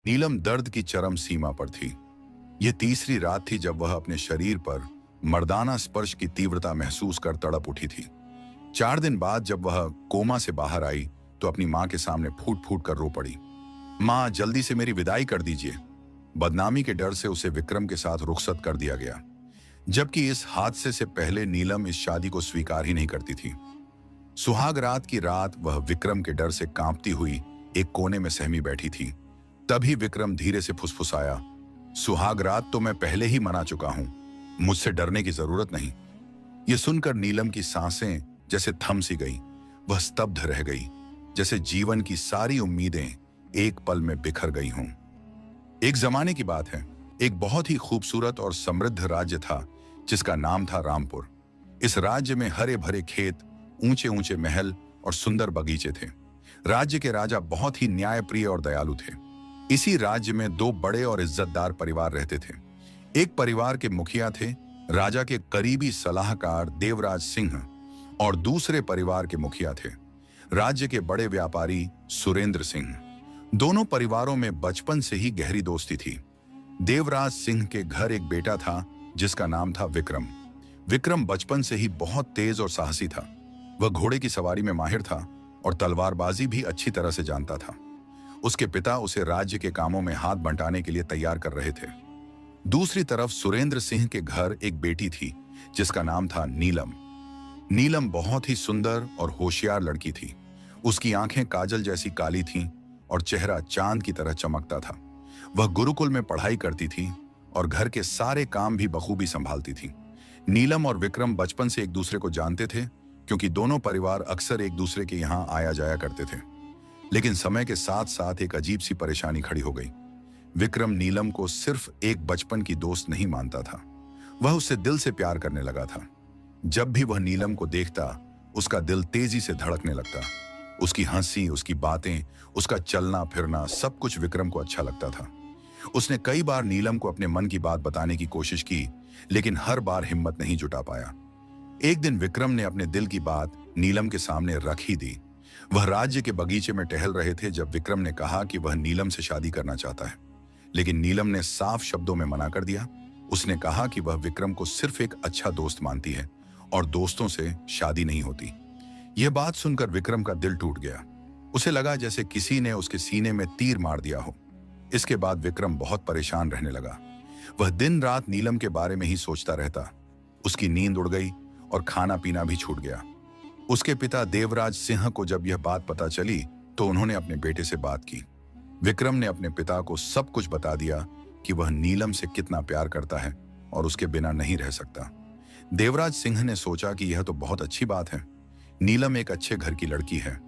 नीलम दर्द की चरम सीमा पर थी। यह तीसरी रात थी जब वह अपने शरीर पर मर्दाना स्पर्श की तीव्रता महसूस कर तड़प उठी थी। 4 दिन बाद जब वह कोमा से बाहर आई तो अपनी मां के सामने फूट फूट कर रो पड़ी। मां, जल्दी से मेरी विदाई कर दीजिए। बदनामी के डर से उसे विक्रम के साथ रुखसत कर दिया गया, जबकि इस हादसे से पहले नीलम इस शादी को स्वीकार ही नहीं करती थी। सुहाग रात की रात वह विक्रम के डर से कांपती हुई एक कोने में सहमी बैठी थी। तभी विक्रम धीरे से फुसफुसाया, सुहाग रात तो मैं पहले ही मना चुका हूं, मुझसे डरने की जरूरत नहीं। यह सुनकर नीलम की सांसें जैसे थम सी गई। वह स्तब्ध रह गई, जैसे जीवन की सारी उम्मीदें एक पल में बिखर गई हों। एक जमाने की बात है, एक बहुत ही खूबसूरत और समृद्ध राज्य था जिसका नाम था रामपुर। इस राज्य में हरे भरे खेत, ऊंचे ऊंचे महल और सुंदर बगीचे थे। राज्य के राजा बहुत ही न्यायप्रिय और दयालु थे। इसी राज्य में 2 बड़े और इज्जतदार परिवार रहते थे। एक परिवार के मुखिया थे राजा के करीबी सलाहकार देवराज सिंह, और दूसरे परिवार के मुखिया थे राज्य के बड़े व्यापारी सुरेंद्र सिंह। दोनों परिवारों में बचपन से ही गहरी दोस्ती थी। देवराज सिंह के घर एक बेटा था जिसका नाम था विक्रम। विक्रम बचपन से ही बहुत तेज और साहसी था। वह घोड़े की सवारी में माहिर था और तलवारबाजी भी अच्छी तरह से जानता था। उसके पिता उसे राज्य के कामों में हाथ बंटाने के लिए तैयार कर रहे थे। दूसरी तरफ सुरेंद्र सिंह के घर एक बेटी थी जिसका नाम था नीलम। नीलम बहुत ही सुंदर और होशियार लड़की थी। उसकी आंखें काजल जैसी काली थीं और चेहरा चांद की तरह चमकता था। वह गुरुकुल में पढ़ाई करती थी और घर के सारे काम भी बखूबी संभालती थी। नीलम और विक्रम बचपन से एक दूसरे को जानते थे, क्योंकि दोनों परिवार अक्सर एक दूसरे के यहाँ आया जाया करते थे। लेकिन समय के साथ साथ एक अजीब सी परेशानी खड़ी हो गई। विक्रम नीलम को सिर्फ एक बचपन की दोस्त नहीं मानता था, वह उससे दिल से प्यार करने लगा था। जब भी वह नीलम को देखता, उसका दिल तेजी से धड़कने लगता। उसकी हंसी, उसकी बातें, उसका चलना फिरना, सब कुछ विक्रम को अच्छा लगता था। उसने कई बार नीलम को अपने मन की बात बताने की कोशिश की, लेकिन हर बार हिम्मत नहीं जुटा पाया। एक दिन विक्रम ने अपने दिल की बात नीलम के सामने रख ही दी। वह राज्य के बगीचे में टहल रहे थे जब विक्रम ने कहा कि वह नीलम से शादी करना चाहता है। लेकिन नीलम ने साफ शब्दों में मना कर दिया। उसने कहा कि वह विक्रम को सिर्फ एक अच्छा दोस्त मानती है और दोस्तों से शादी नहीं होती। यह बात सुनकर विक्रम का दिल टूट गया। उसे लगा जैसे किसी ने उसके सीने में तीर मार दिया हो। इसके बाद विक्रम बहुत परेशान रहने लगा। वह दिन रात नीलम के बारे में ही सोचता रहता। उसकी नींद उड़ गई और खाना पीना भी छूट गया। उसके पिता देवराज सिंह को जब यह बात पता चली तो उन्होंने अपने बेटे से बात की। विक्रम ने अपने पिता को सब कुछ बता दिया कि वह नीलम से कितना प्यार करता है और उसके बिना नहीं रह सकता। देवराज सिंह ने सोचा कि यह तो बहुत अच्छी बात है। नीलम एक अच्छे घर की लड़की है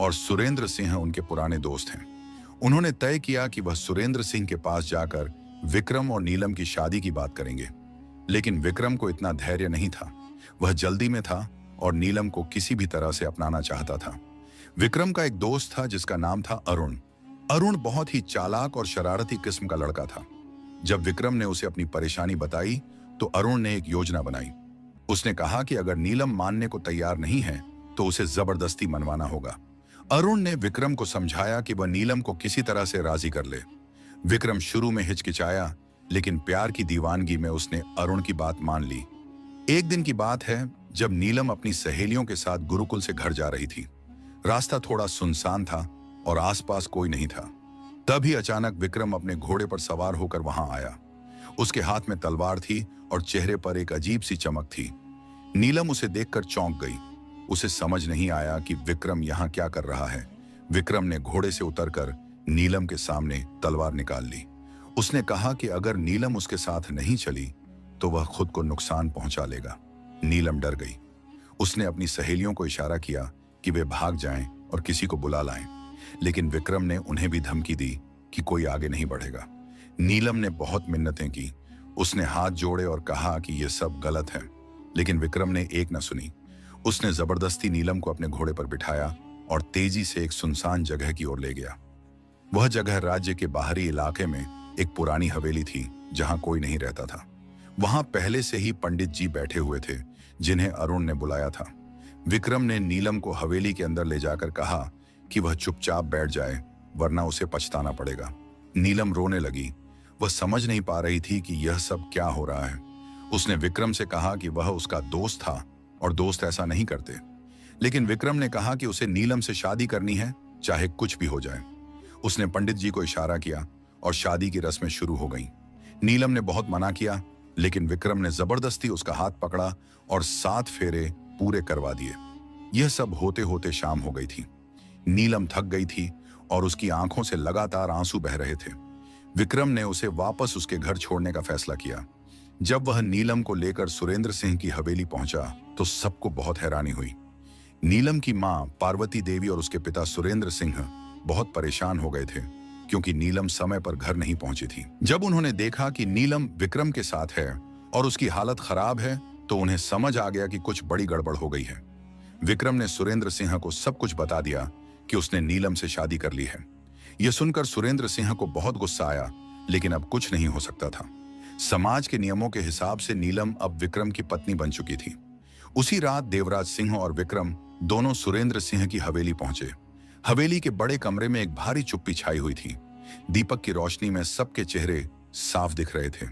और सुरेंद्र सिंह उनके पुराने दोस्त हैं। उन्होंने तय किया कि वह सुरेंद्र सिंह के पास जाकर विक्रम और नीलम की शादी की बात करेंगे। लेकिन विक्रम को इतना धैर्य नहीं था। वह जल्दी में था और नीलम को किसी भी तरह से अपनाना चाहता था। विक्रम का एक दोस्त था जिसका नाम था अरुण। अरुण बहुत ही चालाक और शरारती किस्म का लड़का था। जब विक्रम ने उसे अपनी परेशानी बताई तो अरुण ने एक योजना बनाई। उसने कहा कि अगर नीलम मानने को तैयार नहीं है तो उसे जबरदस्ती मनवाना होगा। अरुण ने विक्रम को समझाया कि वह नीलम को किसी तरह से राजी कर ले। विक्रम शुरू में हिचकिचाया, लेकिन प्यार की दीवानगी में उसने अरुण की बात मान ली। एक दिन की बात है जब नीलम अपनी सहेलियों के साथ गुरुकुल से घर जा रही थी। रास्ता थोड़ा सुनसान था और आसपास कोई नहीं था। तभी अचानक विक्रम अपने घोड़े पर सवार होकर वहां आया। उसके हाथ में तलवार थी और चेहरे पर एक अजीब सी चमक थी। नीलम उसे देखकर चौंक गई। उसे समझ नहीं आया कि विक्रम यहाँ क्या कर रहा है। विक्रम ने घोड़े से उतरकर नीलम के सामने तलवार निकाल ली। उसने कहा कि अगर नीलम उसके साथ नहीं चली तो वह खुद को नुकसान पहुंचा लेगा। नीलम डर गई। उसने अपनी सहेलियों को इशारा किया कि वे भाग जाएं और किसी को बुला लाएं, लेकिन विक्रम ने उन्हें भी धमकी दी कि कोई आगे नहीं बढ़ेगा। नीलम ने बहुत मिन्नतें की। उसने हाथ जोड़े और कहा कि यह सब गलत है, लेकिन विक्रम ने एक न सुनी। उसने जबरदस्ती नीलम को अपने घोड़े पर बिठाया और तेजी से एक सुनसान जगह की ओर ले गया। वह जगह राज्य के बाहरी इलाके में एक पुरानी हवेली थी जहां कोई नहीं रहता था। वहां पहले से ही पंडित जी बैठे हुए थे जिन्हें अरुण ने बुलाया था। विक्रम ने नीलम को हवेली के अंदर ले जाकर कहा कि वह चुपचाप बैठ जाए, वरना उसे पछताना पड़ेगा। नीलम रोने लगी। वह समझ नहीं पा रही थी कि यह सब क्या हो रहा है। उसने विक्रम से कहा कि वह उसका दोस्त था और दोस्त ऐसा नहीं करते। लेकिन विक्रम ने कहा कि उसे नीलम से शादी करनी है, चाहे कुछ भी हो जाए। उसने पंडित जी को इशारा किया और शादी की रस्में शुरू हो गईं। नीलम ने बहुत मना किया, लेकिन विक्रम ने जबरदस्ती उसका हाथ पकड़ा और 7 फेरे पूरे करवा दिए। यह सब होते होते शाम हो गई थी। नीलम थक गई थी और उसकी आंखों से लगातार आंसू बह रहे थे। विक्रम ने उसे वापस उसके घर छोड़ने का फैसला किया। जब वह नीलम को लेकर सुरेंद्र सिंह की हवेली पहुंचा तो सबको बहुत हैरानी हुई। नीलम की मां पार्वती देवी और उसके पिता सुरेंद्र सिंह बहुत परेशान हो गए थे, क्योंकि नीलम समय पर घर नहीं पहुंची थी। जब उन्होंने देखा कि नीलम विक्रम के साथ है और उसकी हालत खराब है, तो उन्हें समझ आ गया कि कुछ बड़ी गड़बड़ हो गई है। विक्रम ने सुरेंद्र सिंह को सब कुछ बता दिया कि उसने नीलम से शादी कर ली है। यह सुनकर सुरेंद्र सिंह को बहुत गुस्सा आया, लेकिन अब कुछ नहीं हो सकता था। समाज के नियमों के हिसाब से नीलम अब विक्रम की पत्नी बन चुकी थी। उसी रात देवराज सिंह और विक्रम दोनों सुरेंद्र सिंह की हवेली पहुंचे। हवेली के बड़े कमरे में एक भारी चुप्पी छाई हुई थी। दीपक की रोशनी में सबके चेहरे साफ दिख रहे थे।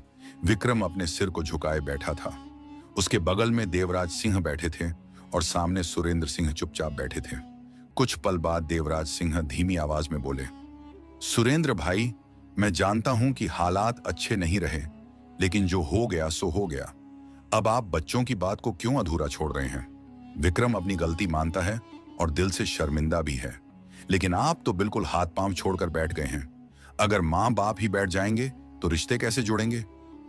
विक्रम अपने सिर को झुकाए बैठा था। उसके बगल में देवराज सिंह बैठे थे और सामने सुरेंद्र सिंह चुपचाप बैठे थे। कुछ पल बाद देवराज सिंह धीमी आवाज में बोले, सुरेंद्र भाई, मैं जानता हूं कि हालात अच्छे नहीं रहे, लेकिन जो हो गया सो हो गया। अब आप बच्चों की बात को क्यों अधूरा छोड़ रहे हैं? विक्रम अपनी गलती मानता है और दिल से शर्मिंदा भी है, लेकिन आप तो बिल्कुल हाथ पांव छोड़कर बैठ गए हैं। अगर माँ बाप ही बैठ जाएंगे तो रिश्ते कैसे जुड़ेंगे?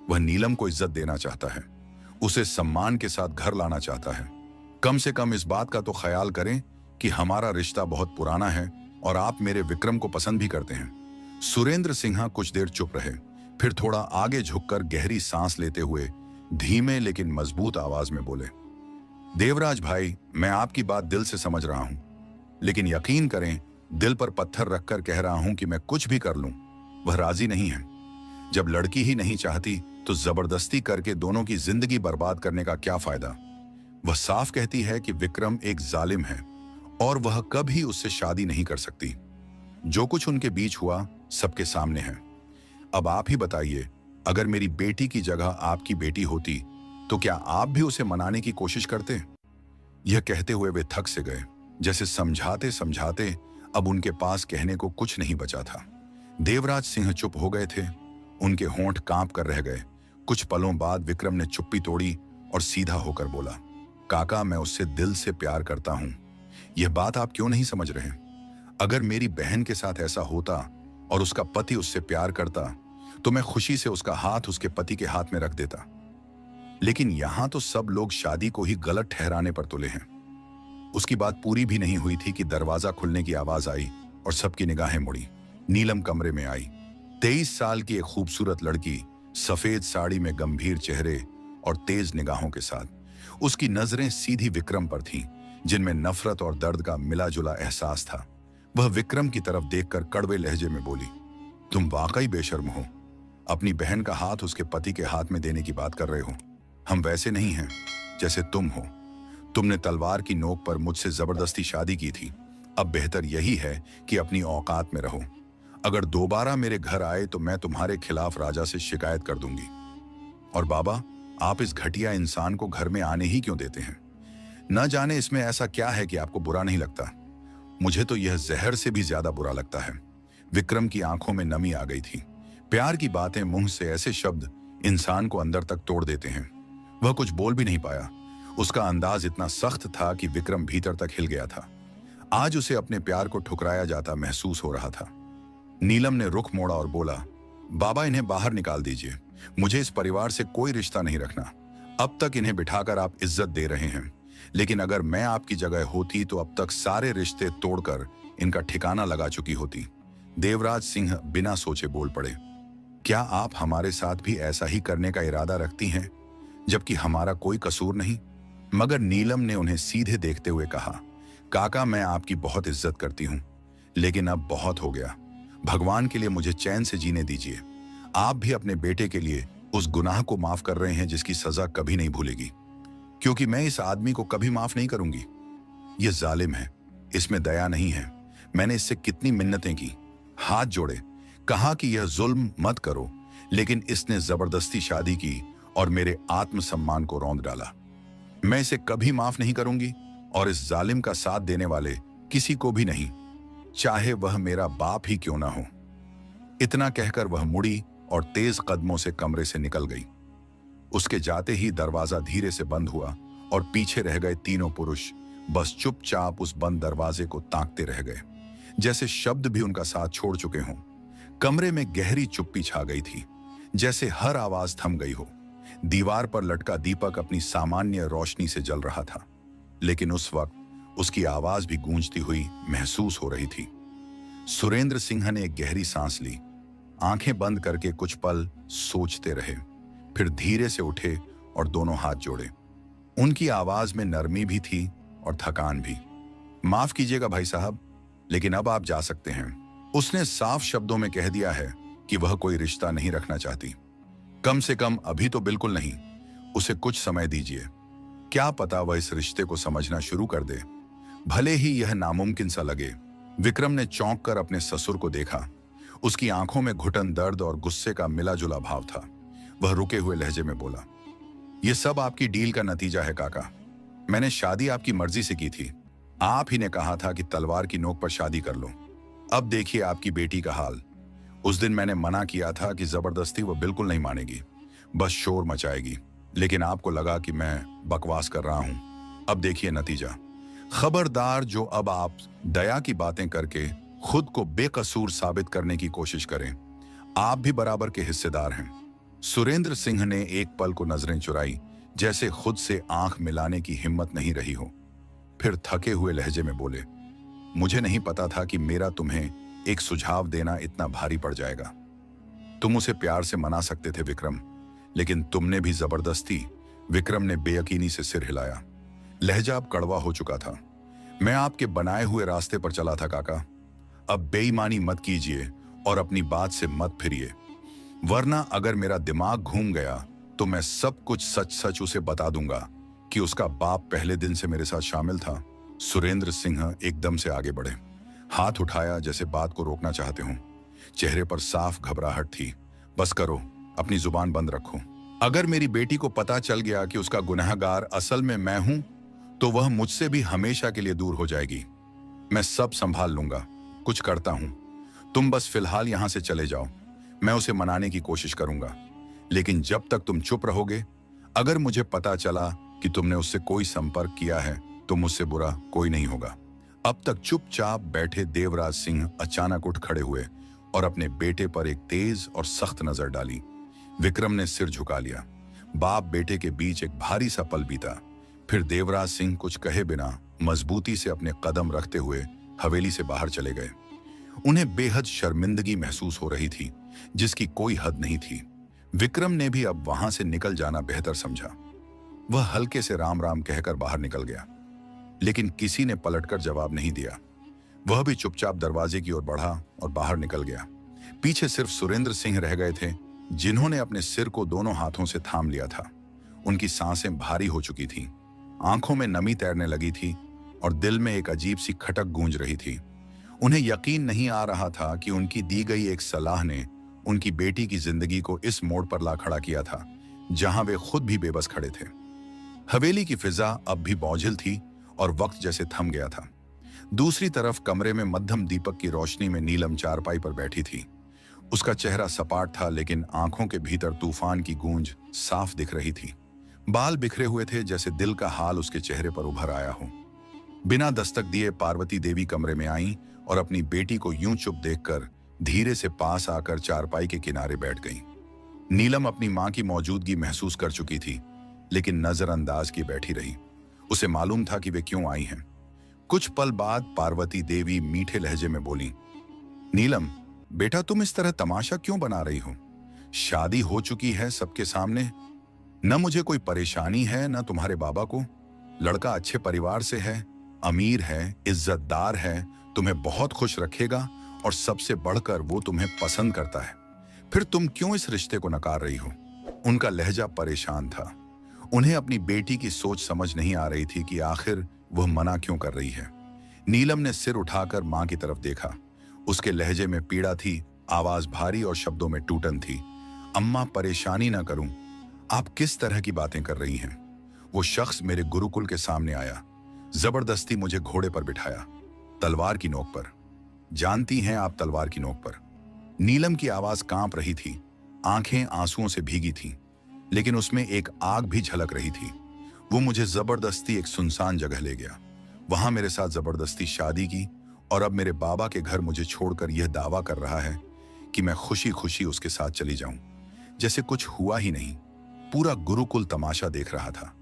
वह नीलम को इज्जत देना चाहता है, उसे सम्मान के साथ घर लाना चाहता है। कम से कम इस बात का तो ख्याल करें कि हमारा रिश्ता बहुत पुराना है और आप मेरे विक्रम को पसंद भी करते हैं। सुरेंद्र सिंह कुछ देर चुप रहे, फिर थोड़ा आगे झुककर गहरी सांस लेते हुए धीमे लेकिन मजबूत आवाज में बोले, देवराज भाई, मैं आपकी बात दिल से समझ रहा हूं, लेकिन यकीन करें, दिल पर पत्थर रखकर कह रहा हूं कि मैं कुछ भी कर लूं, वह राजी नहीं है। जब लड़की ही नहीं चाहती तो जबरदस्ती करके दोनों की जिंदगी बर्बाद करने का क्या फायदा? वह साफ कहती है कि विक्रम एक जालिम है और वह कभी उससे शादी नहीं कर सकती। जो कुछ उनके बीच हुआ सबके सामने है। अब आप ही बताइए, अगर मेरी बेटी की जगह आपकी बेटी होती तो क्या आप भी उसे मनाने की कोशिश करते? यह कहते हुए वे थक से गए, जैसे समझाते समझाते अब उनके पास कहने को कुछ नहीं बचा था। देवराज सिंह चुप हो गए थे, उनके होंठ कांप कर रह गए। कुछ पलों बाद विक्रम ने चुप्पी तोड़ी और सीधा होकर बोला, काका, मैं उससे दिल से प्यार करता हूं। यह बात आप क्यों नहीं समझ रहे? अगर मेरी बहन के साथ ऐसा होता और उसका पति उससे प्यार करता तो मैं खुशी से उसका हाथ उसके पति के हाथ में रख देता। लेकिन यहां तो सब लोग शादी को ही गलत ठहराने पर तुले हैं। उसकी बात पूरी भी नहीं हुई थी कि दरवाजा खुलने की आवाज आई और सबकी निगाहें मुड़ी। नीलम कमरे में आई। 23 साल की एक खूबसूरत लड़की, सफेद साड़ी में गंभीर चेहरे और तेज निगाहों के साथ। उसकी नजरें सीधी विक्रम पर थीं, जिनमें नफरत और दर्द का मिला जुला एहसास था। वह विक्रम की तरफ देखकर कड़वे लहजे में बोली, तुम वाकई बेशर्म हो। अपनी बहन का हाथ उसके पति के हाथ में देने की बात कर रहे हो। हम वैसे नहीं हैं जैसे तुम हो। तुमने तलवार की नोक पर मुझसे जबरदस्ती शादी की थी। अब बेहतर यही है कि अपनी औकात में रहो। अगर दोबारा मेरे घर आए तो मैं तुम्हारे खिलाफ राजा से शिकायत कर दूंगी। और बाबा, आप इस घटिया इंसान को घर में आने ही क्यों देते हैं? न जाने इसमें ऐसा क्या है कि आपको बुरा नहीं लगता। मुझे तो यह जहर से भी ज्यादा बुरा लगता है। विक्रम की आंखों में नमी आ गई थी। प्यार की बातें, मुंह से ऐसे शब्द इंसान को अंदर तक तोड़ देते हैं। वह कुछ बोल भी नहीं पाया। उसका अंदाज इतना सख्त था कि विक्रम भीतर तक हिल गया था। आज उसे अपने प्यार को ठुकराया जाता महसूस हो रहा था। नीलम ने रुख मोड़ा और बोला, बाबा, इन्हें बाहर निकाल दीजिए। मुझे इस परिवार से कोई रिश्ता नहीं रखना। अब तक इन्हें बिठाकर आप इज्जत दे रहे हैं, लेकिन अगर मैं आपकी जगह होती तो अब तक सारे रिश्ते तोड़कर इनका ठिकाना लगा चुकी होती। देवराज सिंह बिना सोचे बोल पड़े, क्या आप हमारे साथ भी ऐसा ही करने का इरादा रखती हैं, जबकि हमारा कोई कसूर नहीं? मगर नीलम ने उन्हें सीधे देखते हुए कहा, काका, मैं आपकी बहुत इज्जत करती हूं, लेकिन अब बहुत हो गया। भगवान के लिए मुझे चैन से जीने दीजिए। आप भी अपने बेटे के लिए उस गुनाह को माफ कर रहे हैं जिसकी सजा कभी नहीं भूलेगी, क्योंकि मैं इस आदमी को कभी माफ नहीं करूंगी। यह जालिम है, इसमें दया नहीं है। मैंने इससे कितनी मिन्नतें की, हाथ जोड़े, कहा कि यह जुल्म मत करो, लेकिन इसने जबरदस्ती शादी की और मेरे आत्मसम्मान को रौंद डाला। मैं इसे कभी माफ नहीं करूंगी और इस जालिम का साथ देने वाले किसी को भी नहीं, चाहे वह मेरा बाप ही क्यों ना हो। इतना कहकर वह मुड़ी और तेज कदमों से कमरे से निकल गई। उसके जाते ही दरवाजा धीरे से बंद हुआ और पीछे रह गए तीनों पुरुष बस चुपचाप उस बंद दरवाजे को ताकते रह गए, जैसे शब्द भी उनका साथ छोड़ चुके हों। कमरे में गहरी चुप्पी छा गई थी, जैसे हर आवाज थम गई हो। दीवार पर लटका दीपक अपनी सामान्य रोशनी से जल रहा था, लेकिन उस वक्त उसकी आवाज भी गूंजती हुई महसूस हो रही थी। सुरेंद्र सिंह ने एक गहरी सांस ली, आंखें बंद करके कुछ पल सोचते रहे, फिर धीरे से उठे और दोनों हाथ जोड़े। उनकी आवाज में नरमी भी थी और थकान भी। माफ कीजिएगा भाई साहब, लेकिन अब आप जा सकते हैं। उसने साफ शब्दों में कह दिया है कि वह कोई रिश्ता नहीं रखना चाहती, कम से कम अभी तो बिल्कुल नहीं। उसे कुछ समय दीजिए, क्या पता वह इस रिश्ते को समझना शुरू कर दे, भले ही यह नामुमकिन सा लगे। विक्रम ने चौंक कर अपने ससुर को देखा। उसकी आंखों में घुटन, दर्द और गुस्से का मिला जुला भाव था। वह रुके हुए लहजे में बोला, यह सब आपकी डील का नतीजा है काका। मैंने शादी आपकी मर्जी से की थी, आप ही ने कहा था कि तलवार की नोक पर शादी कर लो। अब देखिए आपकी बेटी का हाल। उस दिन मैंने मना किया था कि जबरदस्ती वो बिल्कुल नहीं मानेगी, बस शोर मचाएगी, लेकिन आपको लगा कि मैं बकवास कर रहा हूं। अब देखिए नतीजा। खबरदार जो अब आप दया की बातें करके खुद को बेकसूर साबित करने की कोशिश करें, आप भी बराबर के हिस्सेदार हैं। सुरेंद्र सिंह ने एक पल को नजरें चुराई, जैसे खुद से आंख मिलाने की हिम्मत नहीं रही हो। फिर थके हुए लहजे में बोले, मुझे नहीं पता था कि मेरा तुम्हें एक सुझाव देना इतना भारी पड़ जाएगा। तुम उसे प्यार से मना सकते थे विक्रम, लेकिन तुमने भी जबरदस्ती। विक्रम ने बेयकीनी से सिर हिलाया। लहजा अब कड़वा हो चुका था। मैं आपके बनाए हुए रास्ते पर चला था काका, अब बेईमानी मत कीजिए और अपनी बात से मत फिरिए, वरना अगर मेरा दिमाग घूम गया तो मैं सब कुछ सच सच उसे बता दूंगा कि उसका बाप पहले दिन से मेरे साथ शामिल था। सुरेंद्र सिंह एकदम से आगे बढ़े, हाथ उठाया जैसे बात को रोकना चाहते हों। चेहरे पर साफ घबराहट थी। बस करो, अपनी जुबान बंद रखो। अगर मेरी बेटी को पता चल गया कि उसका गुनहगार असल में मैं हूं, तो वह मुझसे भी हमेशा के लिए दूर हो जाएगी। मैं सब संभाल लूंगा, कुछ करता हूं। तुम बस फिलहाल यहां से चले जाओ, मैं उसे मनाने की कोशिश करूंगा, लेकिन जब तक तुम चुप रहोगे, अगर मुझे पता चला कि तुमने उससे कोई संपर्क किया है तो मुझसे बुरा कोई नहीं होगा। अब तक चुपचाप बैठे देवराज सिंह अचानक उठ खड़े हुए और अपने बेटे पर एक तेज और सख्त नजर डाली। विक्रम ने सिर झुका लिया। बाप बेटे के बीच एक भारी सा पल बीता। फिर देवराज सिंह कुछ कहे बिना मजबूती से अपने कदम रखते हुए हवेली से बाहर चले गए। उन्हें बेहद शर्मिंदगी महसूस हो रही थी, जिसकी कोई हद नहीं थी। विक्रम ने भी अब वहां से निकल जाना बेहतर समझा। वह हल्के से राम राम कहकर बाहर निकल गया, लेकिन किसी ने पलटकर जवाब नहीं दिया। वह भी चुपचाप दरवाजे की ओर बढ़ा और बाहर निकल गया। पीछे सिर्फ सुरेंद्र सिंह रह गए थे, जिन्होंने अपने सिर को दोनों हाथों से थाम लिया था। उनकी सांसें भारी हो चुकी थीं, आंखों में नमी तैरने लगी थी और दिल में एक अजीब सी खटक गूंज रही थी। उन्हें यकीन नहीं आ रहा था कि उनकी दी गई एक सलाह ने उनकी बेटी की जिंदगी को इस मोड़ पर ला खड़ा किया था, जहां वे खुद भी बेबस खड़े थे। हवेली की फिजा अब भी बोझिल थी और वक्त जैसे थम गया था। दूसरी तरफ कमरे में मध्यम दीपक की रोशनी में नीलम चारपाई पर बैठी थी। उसका चेहरा सपाट था, लेकिन आंखों के भीतर तूफान की गूंज साफ दिख रही थी। बाल बिखरे हुए थे, जैसे दिल का हाल उसके चेहरे पर उभर आया हो। बिना दस्तक दिए पार्वती देवी कमरे में आईं और अपनी बेटी को यूं चुप देखकर धीरे से पास आकर चारपाई के किनारे बैठ गईं। नीलम अपनी मां की मौजूदगी महसूस कर चुकी थी, लेकिन नजरअंदाज की बैठी रही। उसे मालूम था कि वे क्यों आई हैं। कुछ पल बाद पार्वती देवी मीठे लहजे में बोली, नीलम बेटा, तुम इस तरह तमाशा क्यों बना रही हो? शादी हो चुकी है सबके सामने। न मुझे कोई परेशानी है, न तुम्हारे बाबा को। लड़का अच्छे परिवार से है, अमीर है, इज्जतदार है, तुम्हें बहुत खुश रखेगा और सबसे बढ़कर वो तुम्हें पसंद करता है। फिर तुम क्यों इस रिश्ते को नकार रही हो? उनका लहजा परेशान था। उन्हें अपनी बेटी की सोच समझ नहीं आ रही थी कि आखिर वह मना क्यों कर रही है। नीलम ने सिर उठाकर मां की तरफ देखा। उसके लहजे में पीड़ा थी आवाज भारी और शब्दों में टूटन थी। अम्मा, परेशानी ना करूं। आप किस तरह की बातें कर रही हैं? वो शख्स मेरे गुरुकुल के सामने आया, जबरदस्ती मुझे घोड़े पर बिठाया, तलवार की नोक पर। जानती हैं आप, तलवार की नोक पर। नीलम की आवाज कांप रही थी, आंखें आंसुओं से भीगी थीं, लेकिन उसमें एक आग भी झलक रही थी। वो मुझे जबरदस्ती एक सुनसान जगह ले गया। वहां मेरे साथ जबरदस्ती शादी की और अब मेरे बाबा के घर मुझे छोड़कर यह दावा कर रहा है कि मैं खुशी खुशी उसके साथ चली जाऊं, जैसे कुछ हुआ ही नहीं। पूरा गुरुकुल तमाशा देख रहा था।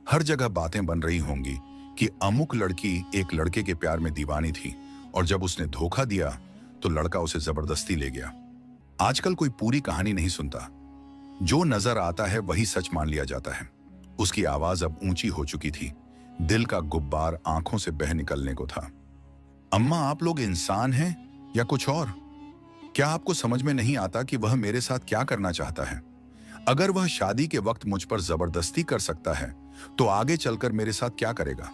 हर जगह बातें बन रही होंगी कि अमुक लड़की एक लड़के के प्यार में दीवानी थी और जब उसने धोखा दिया तो लड़का उसे जबरदस्ती ले गया। आजकल कोई पूरी कहानी नहीं सुनता, जो नजर आता है वही सच मान लिया जाता है। उसकी आवाज अब ऊंची हो चुकी थी, दिल का गुब्बार आंखों से बह निकलने को था। अम्मा, आप लोग इंसान हैं या कुछ और? क्या आपको समझ में नहीं आता कि वह मेरे साथ क्या करना चाहता है? अगर वह शादी के वक्त मुझ पर जबरदस्ती कर सकता है तो आगे चलकर मेरे साथ क्या करेगा?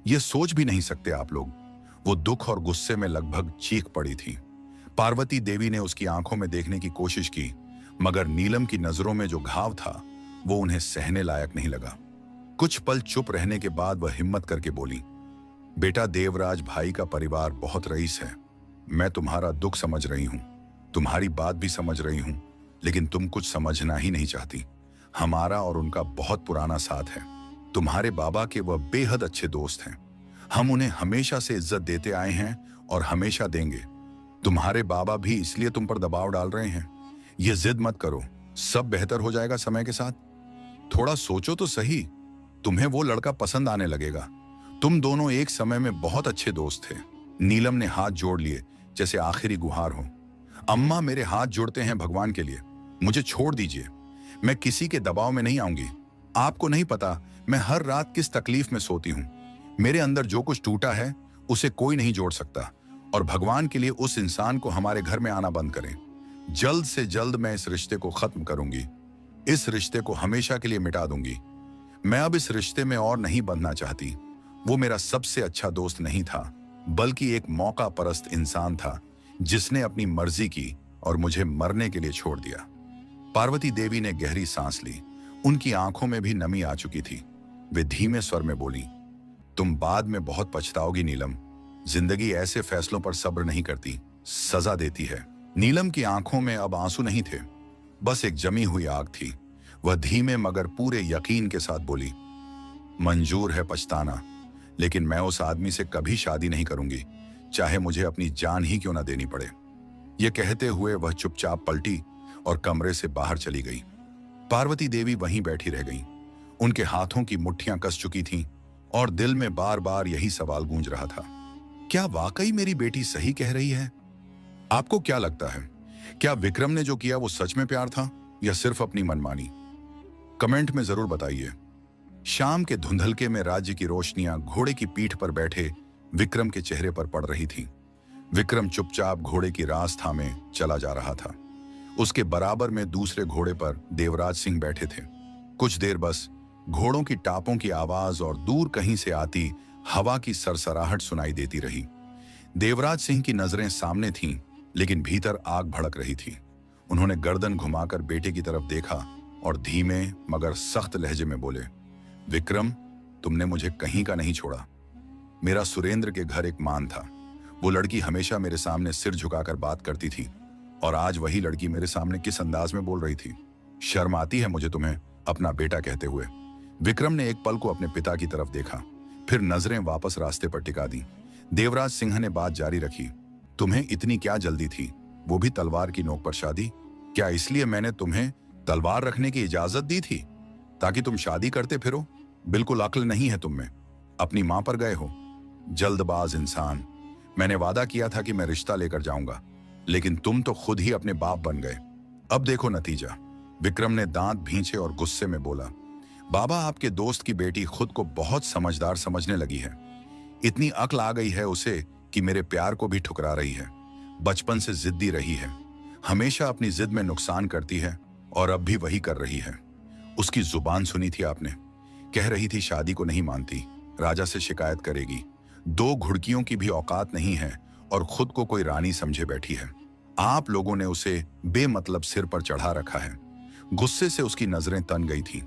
यह सोच भी नहीं सकते आप लोग। वो दुख और गुस्से में लगभग चीख पड़ी थी। पार्वती देवी ने उसकी आंखों में देखने की कोशिश की, मगर नीलम की नजरों में जो घाव था वो उन्हें सहने लायक नहीं लगा। कुछ पल चुप रहने के बाद वह हिम्मत करके बोली, बेटा, देवराज भाई का परिवार बहुत रईस है। मैं तुम्हारा दुख समझ रही हूं, तुम्हारी बात भी समझ रही हूं, लेकिन तुम कुछ समझना ही नहीं चाहती। हमारा और उनका बहुत पुराना साथ है। तुम्हारे बाबा के वह बेहद अच्छे दोस्त हैं। हम उन्हें हमेशा से इज्जत देते आए हैं और हमेशा देंगे। तुम्हारे बाबा भी इसलिए तुम पर दबाव डाल रहे हैं। यह जिद मत करो, सब बेहतर हो जाएगा समय के साथ। थोड़ा सोचो तो सही, तुम्हें वो लड़का पसंद आने लगेगा। तुम दोनों एक समय में बहुत अच्छे दोस्त थे। नीलम ने हाथ जोड़ लिए जैसे आखिरी गुहार हो। अम्मा, मेरे हाथ जोड़ते हैं भगवान के लिए, मुझे छोड़ दीजिए। मैं किसी के दबाव में नहीं आऊंगी। आपको नहीं पता मैं हर रात किस तकलीफ में सोती हूं। मेरे अंदर जो कुछ टूटा है उसे कोई नहीं जोड़ सकता, और भगवान के लिए उस इंसान को हमारे घर में आना बंद करें। जल्द से जल्द मैं इस रिश्ते को खत्म करूंगी, इस रिश्ते को हमेशा के लिए मिटा दूंगी। मैं अब इस रिश्ते में और नहीं बंधना चाहती। वो मेरा सबसे अच्छा दोस्त नहीं था, बल्कि एक मौका परस्त इंसान था जिसने अपनी मर्जी की और मुझे मरने के लिए छोड़ दिया। पार्वती देवी ने गहरी सांस ली, उनकी आंखों में भी नमी आ चुकी थी। वे धीमे स्वर में बोली, तुम बाद में बहुत पछताओगी नीलम। जिंदगी ऐसे फैसलों पर सब्र नहीं करती, सजा देती है। नीलम की आंखों में अब आंसू नहीं थे, बस एक जमी हुई आग थी। वह धीमे मगर पूरे यकीन के साथ बोली, मंजूर है पछताना, लेकिन मैं उस आदमी से कभी शादी नहीं करूंगी, चाहे मुझे अपनी जान ही क्यों ना देनी पड़े। यह कहते हुए वह चुपचाप पलटी और कमरे से बाहर चली गई। पार्वती देवी वहीं बैठी रह गईं। उनके हाथों की मुट्ठियां कस चुकी थीं और दिल में बार बार यही सवाल गूंज रहा था, क्या वाकई मेरी बेटी सही कह रही है? आपको क्या लगता है, क्या विक्रम ने जो किया वो सच में प्यार था या सिर्फ अपनी मनमानी? कमेंट में जरूर बताइए। शाम के धुंधलके में राज्य की रोशनियां घोड़े की पीठ पर बैठे विक्रम के चेहरे पर पड़ रही थी। विक्रम चुपचाप घोड़े की रास थामे चला जा रहा था। उसके बराबर में दूसरे घोड़े पर देवराज सिंह बैठे थे। कुछ देर बस घोड़ों की टापों की आवाज और दूर कहीं से आती हवा की सरसराहट सुनाई देती रही। देवराज सिंह की नजरें सामने थीं, लेकिन भीतर आग भड़क रही थी। उन्होंने गर्दन घुमाकर बेटे की तरफ देखा और धीमे मगर सख्त लहजे में बोले, विक्रम, तुमने मुझे कहीं का नहीं छोड़ा। मेरा सुरेंद्र के घर एक मान था। वो लड़की हमेशा मेरे सामने सिर झुकाकर बात करती थी, और आज वही लड़की मेरे सामने किस अंदाज में बोल रही थी। शर्म आती है मुझे तुम्हें अपना बेटा कहते हुए। विक्रम ने एक पल को अपने पिता की तरफ देखा, फिर नजरें वापस रास्ते पर टिका दी। देवराज सिंह ने बात जारी रखी, तुम्हें इतनी क्या जल्दी थी, वो भी तलवार की नोक पर शादी? क्या इसलिए मैंने तुम्हें तलवार रखने की इजाजत दी थी ताकि तुम शादी करते फिरो? बिल्कुल अक्ल नहीं है तुम में। अपनी मां पर गए हो, जल्दबाज इंसान। मैंने वादा किया था कि मैं रिश्ता लेकर जाऊंगा, लेकिन तुम तो खुद ही अपने बाप बन गए। अब देखो नतीजा। विक्रम ने दांत भींचे और गुस्से में बोला, बाबा, आपके दोस्त की बेटी खुद को बहुत समझदार समझने लगी है। इतनी अक्ल आ गई है उसे कि मेरे प्यार को भी ठुकरा रही है। बचपन से जिद्दी रही है, हमेशा अपनी जिद में नुकसान करती है और अब भी वही कर रही है। उसकी जुबान सुनी थी आपने, कह रही थी शादी को नहीं मानती, राजा से शिकायत करेगी। 2 घुड़कियों की भी औकात नहीं है और खुद को कोई रानी समझे बैठी है। आप लोगों ने उसे बेमतलब सिर पर चढ़ा रखा है। गुस्से से उसकी नजरें तन गई थी।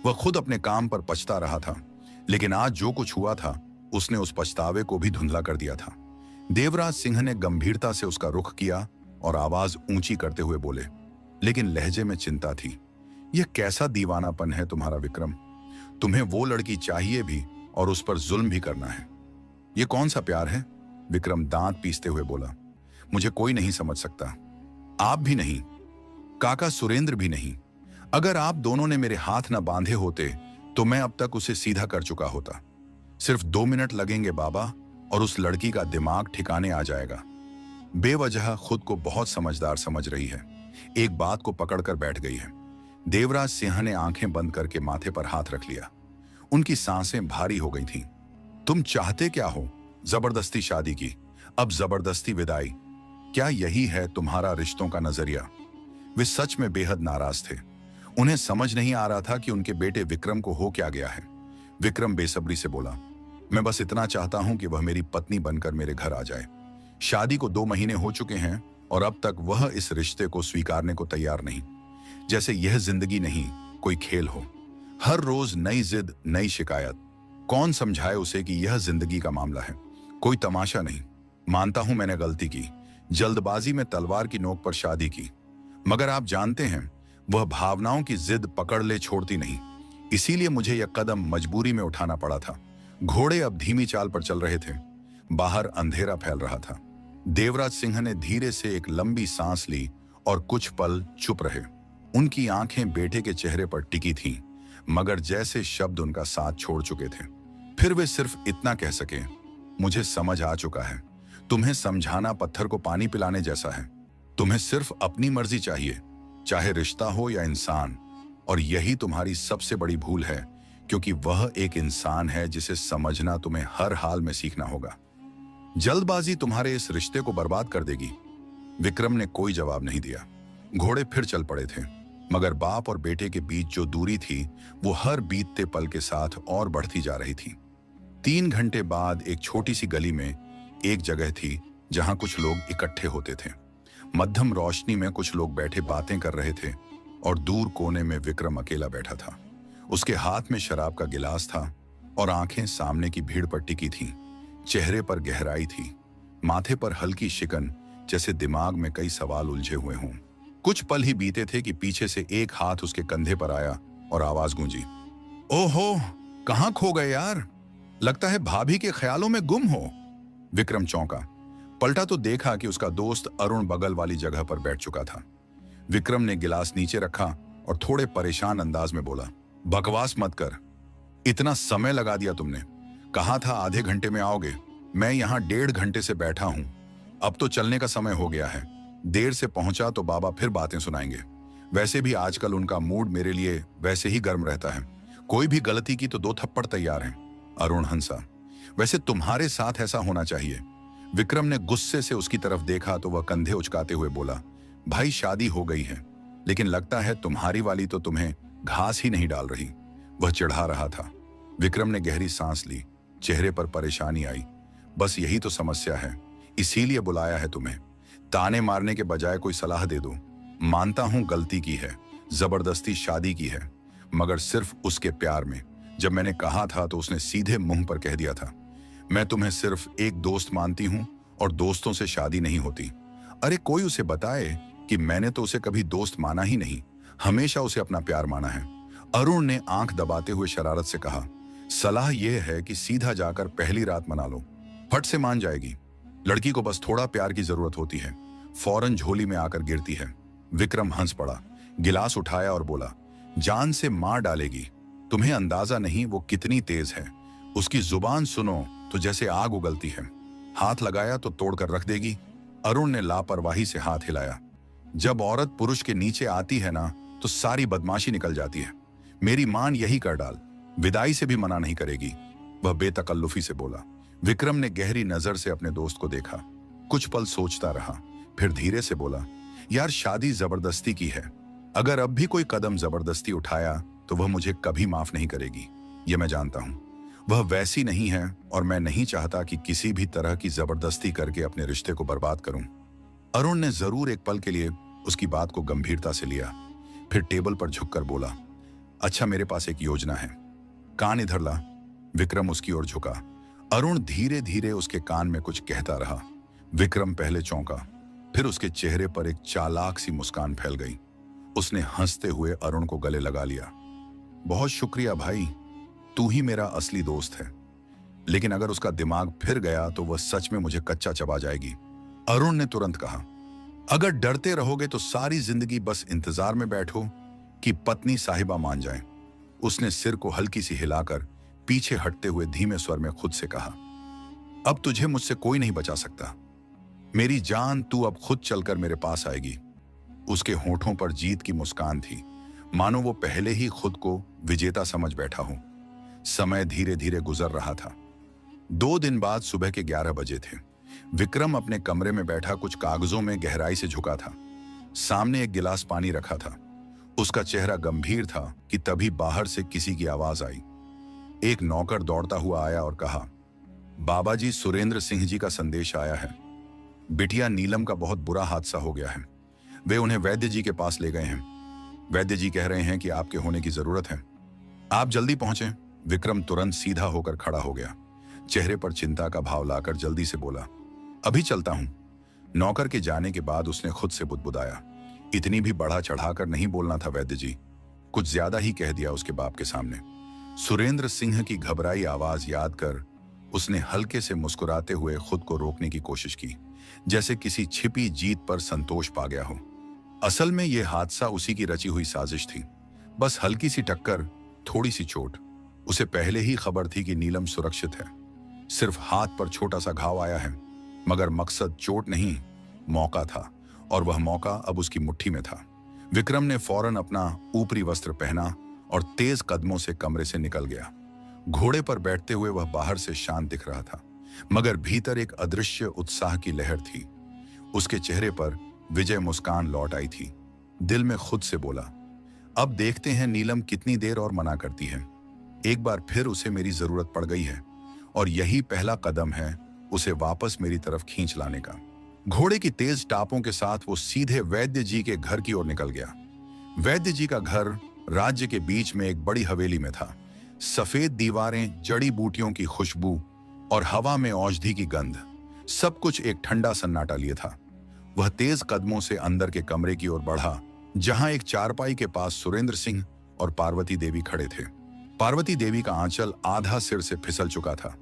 वह खुद अपने काम पर पछता रहा था, लेकिन आज जो कुछ हुआ था उसने उस पछतावे को भी धुंधला कर दिया था। देवराज सिंह ने गंभीरता से उसका रुख किया और आवाज ऊंची करते हुए बोले, लेकिन लहजे में चिंता थी। यह कैसा दीवानापन है तुम्हारा विक्रम? तुम्हें वो लड़की चाहिए भी और उस पर जुल्म भी करना है। यह कौन सा प्यार है? विक्रम दांत पीसते हुए बोला, मुझे कोई नहीं समझ सकता। आप भी नहीं, काका सुरेंद्र भी नहीं। अगर आप दोनों ने मेरे हाथ न बांधे होते तो मैं अब तक उसे सीधा कर चुका होता। सिर्फ 2 मिनट लगेंगे बाबा और उस लड़की का दिमाग ठिकाने आ जाएगा। बेवजह खुद को बहुत समझदार समझ रही है, एक बात को पकड़कर बैठ गई है। देवराज सिंह ने आंखें बंद करके माथे पर हाथ रख लिया। उनकी सांसें भारी हो गई थीं। तुम चाहते क्या हो? जबरदस्ती शादी की, अब जबरदस्ती विदाई। क्या यही है तुम्हारा रिश्तों का नजरिया? वे सच में बेहद नाराज थे। उन्हें समझ नहीं आ रहा था कि उनके बेटे विक्रम को हो क्या गया है। विक्रम बेसब्री से बोला, मैं बस इतना चाहता हूं कि वह मेरी पत्नी बनकर मेरे घर आ जाए। शादी को 2 महीने हो चुके हैं और अब तक वह इस रिश्ते को स्वीकारने को तैयार नहीं। जैसे यह जिंदगी नहीं, कोई खेल हो। हर रोज नई जिद, नई शिकायत। कौन समझाए उसे कि यह जिंदगी का मामला है, कोई तमाशा नहीं। मानता हूं मैंने गलती की, जल्दबाजी में तलवार की नोक पर शादी की, मगर आप जानते हैं वह भावनाओं की जिद पकड़ ले छोड़ती नहीं। इसीलिए मुझे यह कदम मजबूरी में उठाना पड़ा था। घोड़े अब धीमी चाल पर चल रहे थे। बाहर अंधेरा फैल रहा था। देवराज सिंह ने धीरे से एक लंबी सांस ली और कुछ पल चुप रहे। उनकी आंखें बेटे के चेहरे पर टिकी थीं, मगर जैसे शब्द उनका साथ छोड़ चुके थे। फिर वे सिर्फ इतना कह सके, मुझे समझ आ चुका है। तुम्हें समझाना पत्थर को पानी पिलाने जैसा है। तुम्हें सिर्फ अपनी मर्जी चाहिए, चाहे रिश्ता हो या इंसान। और यही तुम्हारी सबसे बड़ी भूल है, क्योंकि वह एक इंसान है जिसे समझना तुम्हें हर हाल में सीखना होगा। जल्दबाजी तुम्हारे इस रिश्ते को बर्बाद कर देगी। विक्रम ने कोई जवाब नहीं दिया। घोड़े फिर चल पड़े थे, मगर बाप और बेटे के बीच जो दूरी थी वो हर बीतते पल के साथ और बढ़ती जा रही थी। 3 घंटे बाद एक छोटी सी गली में एक जगह थी जहां कुछ लोग इकट्ठे होते थे। मध्यम रोशनी में कुछ लोग बैठे बातें कर रहे थे और दूर कोने में विक्रम अकेला बैठा था। उसके हाथ में शराब का गिलास था और आंखें सामने की भीड़ पर टिकी थीं। चेहरे पर गहराई थी, माथे पर हल्की शिकन, जैसे दिमाग में कई सवाल उलझे हुए हों। कुछ पल ही बीते थे कि पीछे से एक हाथ उसके कंधे पर आया और आवाज गूंजी, ओहो, कहां खो गए यार? लगता है भाभी के ख्यालों में गुम हो। विक्रम चौंका, पलटा तो देखा कि उसका दोस्त अरुण बगल वाली जगह पर बैठ चुका था। विक्रम ने गिलास नीचे रखा और थोड़े परेशान अंदाज में बोला, बकवास मत कर, इतना समय लगा दिया तुमने। कहा था आधे घंटे में आओगे, मैं यहाँ 1.5 घंटे से बैठा हूं। अब तो चलने का समय हो गया है। देर से पहुंचा तो बाबा फिर बातें सुनाएंगे। वैसे भी आजकल उनका मूड मेरे लिए वैसे ही गर्म रहता है। कोई भी गलती की तो 2 थप्पड़ तैयार हैं। अरुण हंसा, वैसे तुम्हारे साथ ऐसा होना चाहिए। विक्रम ने गुस्से से उसकी तरफ देखा तो वह कंधे उचकाते हुए बोला, भाई शादी हो गई है, लेकिन लगता है तुम्हारी वाली तो तुम्हें घास ही नहीं डाल रही। वह चिढ़ा रहा था। विक्रम ने गहरी सांस ली, चेहरे पर परेशानी आई। बस यही तो समस्या है, इसीलिए बुलाया है तुम्हें। ताने मारने के बजाय कोई सलाह दे दो। मानता हूं गलती की है, जबरदस्ती शादी की है, मगर सिर्फ उसके प्यार में। जब मैंने कहा था तो उसने सीधे मुंह पर कह दिया था, मैं तुम्हें सिर्फ एक दोस्त मानती हूं और दोस्तों से शादी नहीं होती। अरे कोई उसे बताए कि मैंने तो उसे कभी दोस्त माना ही नहीं, हमेशा उसे अपना प्यार माना है। अरुण ने आंख दबाते हुए शरारत से कहा, सलाह यह है कि सीधा जाकर पहली रात मना लो, फट से मान जाएगी। लड़की को बस थोड़ा प्यार की जरूरत होती है, फौरन झोली में आकर गिरती है। विक्रम हंस पड़ा, गिलास उठाया और बोला, जान से मार डालेगी। तुम्हें अंदाजा नहीं वो कितनी तेज है। उसकी जुबान सुनो तो जैसे आग उगलती है। हाथ लगाया तो तोड़कर रख देगी। अरुण ने लापरवाही से हाथ हिलाया। जब औरत पुरुष के नीचे आती है ना तो सारी बदमाशी निकल जाती है। मेरी मान यही कर डाल, विदाई से भी मना नहीं करेगी। वह बेतकल्लुफी से बोला। विक्रम ने गहरी नजर से अपने दोस्त को देखा, कुछ पल सोचता रहा, फिर धीरे से बोला, यार शादी जबरदस्ती की है। अगर अब भी कोई कदम जबरदस्ती उठाया तो वह मुझे कभी माफ नहीं करेगी, ये मैं जानता हूं। वह वैसी नहीं है और मैं नहीं चाहता कि किसी भी तरह की जबरदस्ती करके अपने रिश्ते को बर्बाद करूं। अरुण ने जरूर एक पल के लिए उसकी बात को गंभीरता से लिया, फिर टेबल पर झुककर बोला, अच्छा मेरे पास एक योजना है, कान इधर ला। विक्रम उसकी ओर झुका। अरुण धीरे धीरे उसके कान में कुछ कहता रहा। विक्रम पहले चौंका, फिर उसके चेहरे पर एक चालाक सी मुस्कान फैल गई। उसने हंसते हुए अरुण को गले लगा लिया। बहुत शुक्रिया भाई, तू ही मेरा असली दोस्त है। लेकिन अगर उसका दिमाग फिर गया तो वह सच में मुझे कच्चा चबा जाएगी। अरुण ने तुरंत कहा, अगर डरते रहोगे तो सारी जिंदगी बस इंतजार में बैठो कि पत्नी साहिबा मान जाए। उसने सिर को हल्की सी हिलाकर पीछे हटते हुए धीमे स्वर में खुद से कहा, अब तुझे मुझसे कोई नहीं बचा सकता। मेरी जान, तू अब खुद चलकर मेरे पास आएगी। उसके होठों पर जीत की मुस्कान थी, मानो वो पहले ही खुद को विजेता समझ बैठा हो। समय धीरे धीरे गुजर रहा था। 2 दिन बाद सुबह के 11 बजे थे। विक्रम अपने कमरे में बैठा कुछ कागजों में गहराई से झुका था। सामने एक गिलास पानी रखा था। उसका चेहरा गंभीर था कि तभी बाहर से किसी की आवाज आई। एक नौकर दौड़ता हुआ आया और कहा, बाबा जी, सुरेंद्र सिंह जी का संदेश आया है। बिटिया नीलम का बहुत बुरा हादसा हो गया है। वे उन्हें वैद्य जी के पास ले गए हैं। वैद्य जी कह रहे हैं कि आपके होने की जरूरत है, आप जल्दी पहुंचे। विक्रम तुरंत सीधा होकर खड़ा हो गया, चेहरे पर चिंता का भाव लाकर जल्दी से बोला, अभी चलता हूं। नौकर के जाने के बाद उसने खुद से बुदबुदाया, इतनी भी बढ़ा चढ़ाकर नहीं बोलना था वैद्य जी, कुछ ज्यादा ही कह दिया उसके बाप के सामने। सुरेंद्र सिंह की घबराई आवाज याद कर उसने हल्के से मुस्कुराते हुए खुद को रोकने की कोशिश की, जैसे किसी छिपी जीत पर संतोष पा गया हो। असल में यह हादसा उसी की रची हुई साजिश थी। बस हल्की सी टक्कर, थोड़ी सी चोट। उसे पहले ही खबर थी कि नीलम सुरक्षित है। सिर्फ हाथ पर छोटा सा घाव आया है, मगर मकसद चोट नहीं, मौका था, और वह मौका अब उसकी मुट्ठी में था। विक्रम ने फौरन अपना ऊपरी वस्त्र पहना और तेज कदमों से कमरे से निकल गया। घोड़े पर बैठते हुए वह बाहर से शांत दिख रहा था, मगर भीतर एक अदृश्य उत्साह की लहर थी। उसके चेहरे पर विजय मुस्कान लौट आई थी। दिल में खुद से बोला, अब देखते हैं नीलम कितनी देर और मना करती है। एक बार फिर उसे मेरी जरूरत पड़ गई है, और यही पहला कदम है उसे वापस मेरी तरफ खींच लाने का। घोड़े की तेज टापों के साथ वो सीधे वैद्य जी के घर की ओर निकल गया। वैद्य जी का घर राज्य के बीच में एक बड़ी हवेली में था। सफेद दीवारें, जड़ी बूटियों की खुशबू और हवा में औषधि की गंध, सब कुछ एक ठंडा सन्नाटा लिए था। वह तेज कदमों से अंदर के कमरे की ओर बढ़ा, जहां एक चारपाई के पास सुरेंद्र सिंह और पार्वती देवी खड़े थे। पार्वती देवी का आंचल आधा सिर से फिसल चुका था,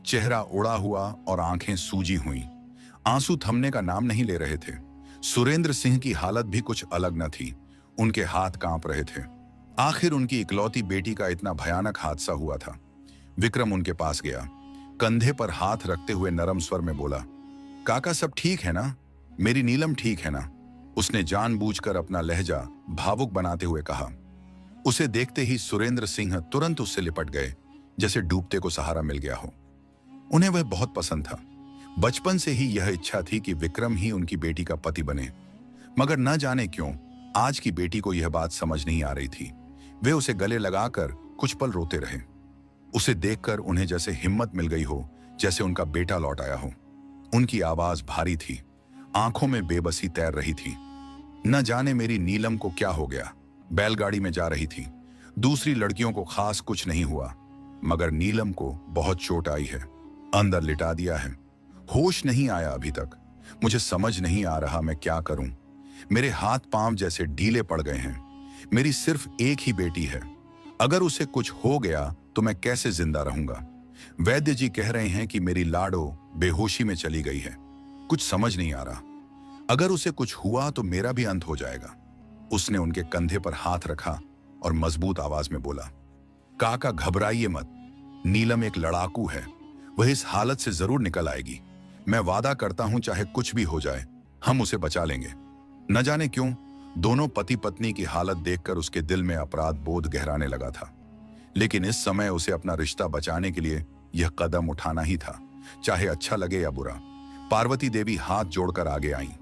चेहरा उड़ा हुआ और आंखें सूजी हुई। आंसू थमने का नाम नहीं ले रहे थे। सुरेंद्र सिंह की हालत भी कुछ अलग न थी, उनके हाथ कांप रहे थे। आखिर उनकी इकलौती बेटी का इतना भयानक हादसा हुआ था। विक्रम उनके पास गया, कंधे पर हाथ रखते हुए नरम स्वर में बोला, काका सब ठीक है ना? मेरी नीलम ठीक है ना? उसने जानबूझकर अपना लहजा भावुक बनाते हुए कहा। उसे देखते ही सुरेंद्र सिंह तुरंत उससे लिपट गए, जैसे डूबते को सहारा मिल गया हो। उन्हें वह बहुत पसंद था। बचपन से ही यह इच्छा थी कि विक्रम ही उनकी बेटी का पति बने, मगर न जाने क्यों आज की बेटी को यह बात समझ नहीं आ रही थी। वे उसे गले लगाकर कुछ पल रोते रहे। उसे देखकर उन्हें जैसे हिम्मत मिल गई हो, जैसे उनका बेटा लौट आया हो। उनकी आवाज भारी थी, आंखों में बेबसी तैर रही थी। न जाने मेरी नीलम को क्या हो गया। बैलगाड़ी में जा रही थी। दूसरी लड़कियों को खास कुछ नहीं हुआ, मगर नीलम को बहुत चोट आई है, अंदर लिटा दिया है। होश नहीं आया अभी तक। मुझे समझ नहीं आ रहा मैं क्या करूं। मेरे हाथ पांव जैसे ढीले पड़ गए हैं। मेरी सिर्फ एक ही बेटी है, अगर उसे कुछ हो गया तो मैं कैसे जिंदा रहूंगा? वैद्य जी कह रहे हैं कि मेरी लाडो बेहोशी में चली गई है। कुछ समझ नहीं आ रहा। अगर उसे कुछ हुआ तो मेरा भी अंत हो जाएगा। उसने उनके कंधे पर हाथ रखा और मजबूत आवाज में बोला, काका घबराइए मत, नीलम एक लड़ाकू है, वह इस हालत से जरूर निकल आएगी। मैं वादा करता हूं चाहे कुछ भी हो जाए, हम उसे बचा लेंगे। न जाने क्यों दोनों पति पत्नी की हालत देखकर उसके दिल में अपराध बोध गहराने लगा था, लेकिन इस समय उसे अपना रिश्ता बचाने के लिए यह कदम उठाना ही था, चाहे अच्छा लगे या बुरा। पार्वती देवी हाथ जोड़कर आगे आईं।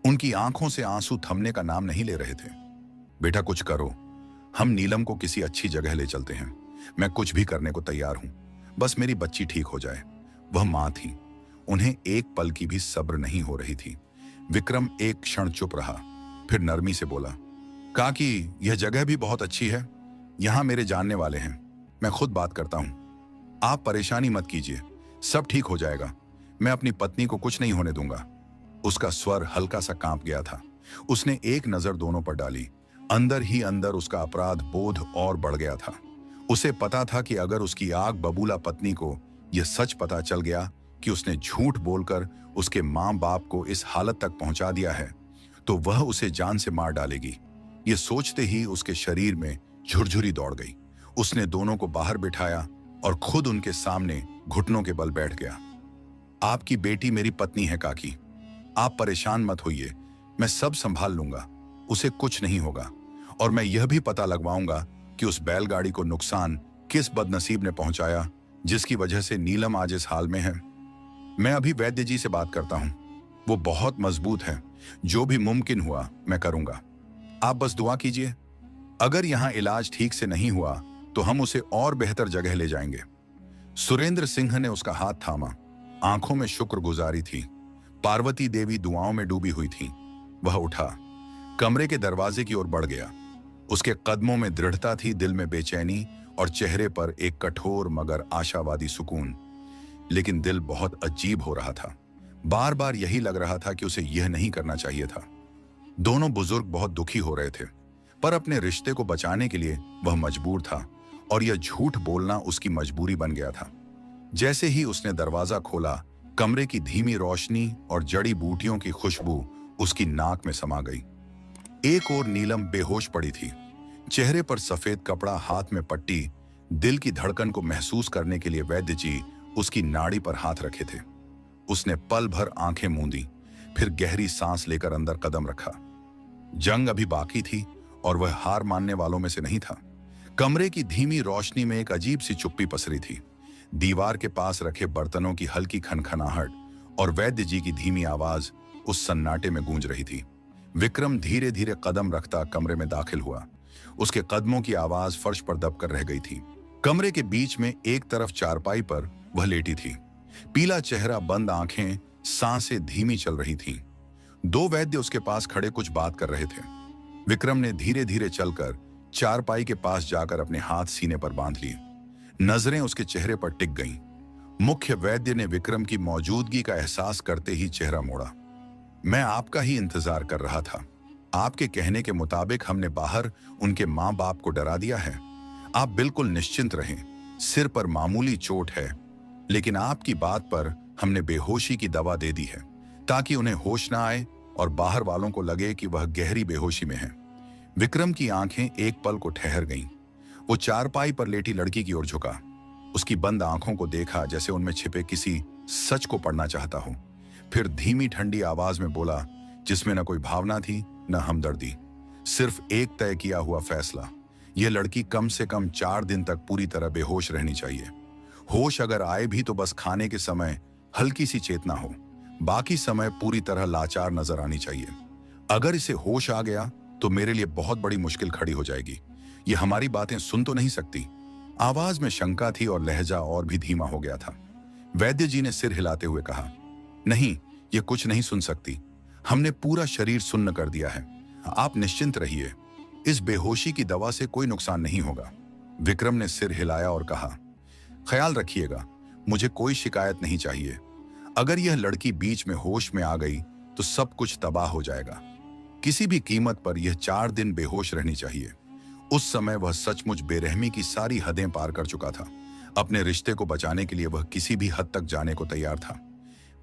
उनकी आंखों से आंसू थमने का नाम नहीं ले रहे थे। बेटा कुछ करो, हम नीलम को किसी अच्छी जगह ले चलते हैं। मैं कुछ भी करने को तैयार हूं, बस मेरी बच्ची ठीक हो जाए। वह मां थी, उन्हें एक पल की भी सब्र नहीं हो रही थी। विक्रम एक क्षण चुप रहा, फिर नरमी से बोला, काकी यह जगह भी बहुत अच्छी है, यहां मेरे जानने वाले हैं, मैं खुद बात करता हूं। आप परेशानी मत कीजिए, सब ठीक हो जाएगा, मैं अपनी पत्नी को कुछ नहीं होने दूंगा। उसका स्वर हल्का सा कांप गया था। उसने एक नजर दोनों पर डाली। अंदर ही अंदर उसका अपराध बोध और बढ़ गया था। उसे पता था कि अगर उसकी आग बबूला पत्नी को यह सच पता चल गया कि उसने झूठ बोलकर उसके मां बाप को इस हालत तक पहुंचा दिया है, तो वह उसे जान से मार डालेगी। यह सोचते ही उसके शरीर में झुरझुरी दौड़ गई। उसने दोनों को बाहर बिठाया और खुद उनके सामने घुटनों के बल बैठ गया। आपकी बेटी मेरी पत्नी है काकी, आप परेशान मत होइए, मैं सब संभाल लूंगा, उसे कुछ नहीं होगा। और मैं यह भी पता लगवाऊंगा कि उस बैलगाड़ी को नुकसान किस बदनसीब ने पहुंचाया जिसकी वजह से नीलम आज इस हाल में है। मैं अभी वैद्य जी से बात करता हूं, वो बहुत मजबूत है, जो भी मुमकिन हुआ मैं करूंगा। आप बस दुआ कीजिए, अगर यहां इलाज ठीक से नहीं हुआ तो हम उसे और बेहतर जगह ले जाएंगे। सुरेंद्र सिंह ने उसका हाथ थामा, आंखों में शुक्रगुजारी थी। पार्वती देवी दुआओं में डूबी हुई थी। वह उठा, कमरे के दरवाजे की ओर बढ़ गया। उसके कदमों में दृढ़ता थी, दिल में बेचैनी और चेहरे पर एक कठोर मगर आशावादी सुकून। लेकिन दिल बहुत अजीब हो रहा था। बार बार यही लग रहा था कि उसे यह नहीं करना चाहिए था। दोनों बुजुर्ग बहुत दुखी हो रहे थे, पर अपने रिश्ते को बचाने के लिए वह मजबूर था और यह झूठ बोलना उसकी मजबूरी बन गया था। जैसे ही उसने दरवाजा खोला, कमरे की धीमी रोशनी और जड़ी बूटियों की खुशबू उसकी नाक में समा गई। एक और नीलम बेहोश पड़ी थी, चेहरे पर सफेद कपड़ा, हाथ में पट्टी। दिल की धड़कन को महसूस करने के लिए वैद्य जी उसकी नाड़ी पर हाथ रखे थे। उसने पल भर आंखें मूंदी, फिर गहरी सांस लेकर अंदर कदम रखा। जंग अभी बाकी थी और वह हार मानने वालों में से नहीं था। कमरे की धीमी रोशनी में एक अजीब सी चुप्पी पसरी थी। दीवार के पास रखे बर्तनों की हल्की खनखनाहट और वैद्य जी की धीमी आवाज उस सन्नाटे में गूंज रही थी। विक्रम धीरे धीरे कदम रखता कमरे में दाखिल हुआ। उसके कदमों की आवाज फर्श पर दबकर रह गई थी। कमरे के बीच में एक तरफ चारपाई पर वह लेटी थी, पीला चेहरा, बंद आंखें, सांसें धीमी चल रही थीं। दो वैद्य उसके पास खड़े कुछ बात कर रहे थे। विक्रम ने धीरे धीरे चलकर चारपाई के पास जाकर अपने हाथ सीने पर बांध लिए। नजरें उसके चेहरे पर टिक गईं। मुख्य वैद्य ने विक्रम की मौजूदगी का एहसास करते ही चेहरा मोड़ा। मैं आपका ही इंतजार कर रहा था। आपके कहने के मुताबिक हमने बाहर उनके मां बाप को डरा दिया है। आप बिल्कुल निश्चिंत रहें, सिर पर मामूली चोट है, लेकिन आपकी बात पर हमने बेहोशी की दवा दे दी है ताकि उन्हें होश ना आए और बाहर वालों को लगे कि वह गहरी बेहोशी में है। विक्रम की आंखें एक पल को ठहर गईं। वो चारपाई पर लेटी लड़की की ओर झुका, उसकी बंद आंखों को देखा जैसे उनमें छिपे किसी सच को पढ़ना चाहता हो। फिर धीमी ठंडी आवाज में बोला, जिसमें न कोई भावना थी न हमदर्दी, सिर्फ एक तय किया हुआ फैसला। यह लड़की कम से कम 4 दिन तक पूरी तरह बेहोश रहनी चाहिए। होश अगर आए भी तो बस खाने के समय हल्की सी चेतना हो, बाकी समय पूरी तरह लाचार नजर आनी चाहिए। अगर इसे होश आ गया तो मेरे लिए बहुत बड़ी मुश्किल खड़ी हो जाएगी। ये हमारी बातें सुन तो नहीं सकती। आवाज में शंका थी और लहजा और भी धीमा हो गया था। वैद्य जी ने सिर हिलाते हुए कहा, नहीं, ये कुछ नहीं सुन सकती। हमने पूरा शरीर सुन्न कर दिया है। आप निश्चिंत रहिए, इस बेहोशी की दवा से कोई नुकसान नहीं होगा। विक्रम ने सिर हिलाया और कहा, ख्याल रखिएगा, मुझे कोई शिकायत नहीं चाहिए। अगर यह लड़की बीच में होश में आ गई तो सब कुछ तबाह हो जाएगा। किसी भी कीमत पर यह 4 दिन बेहोश रहनी चाहिए। उस समय वह सचमुच बेरहमी की सारी हदें पार कर चुका था। अपने रिश्ते को बचाने के लिए वह किसी भी हद तक जाने को तैयार था।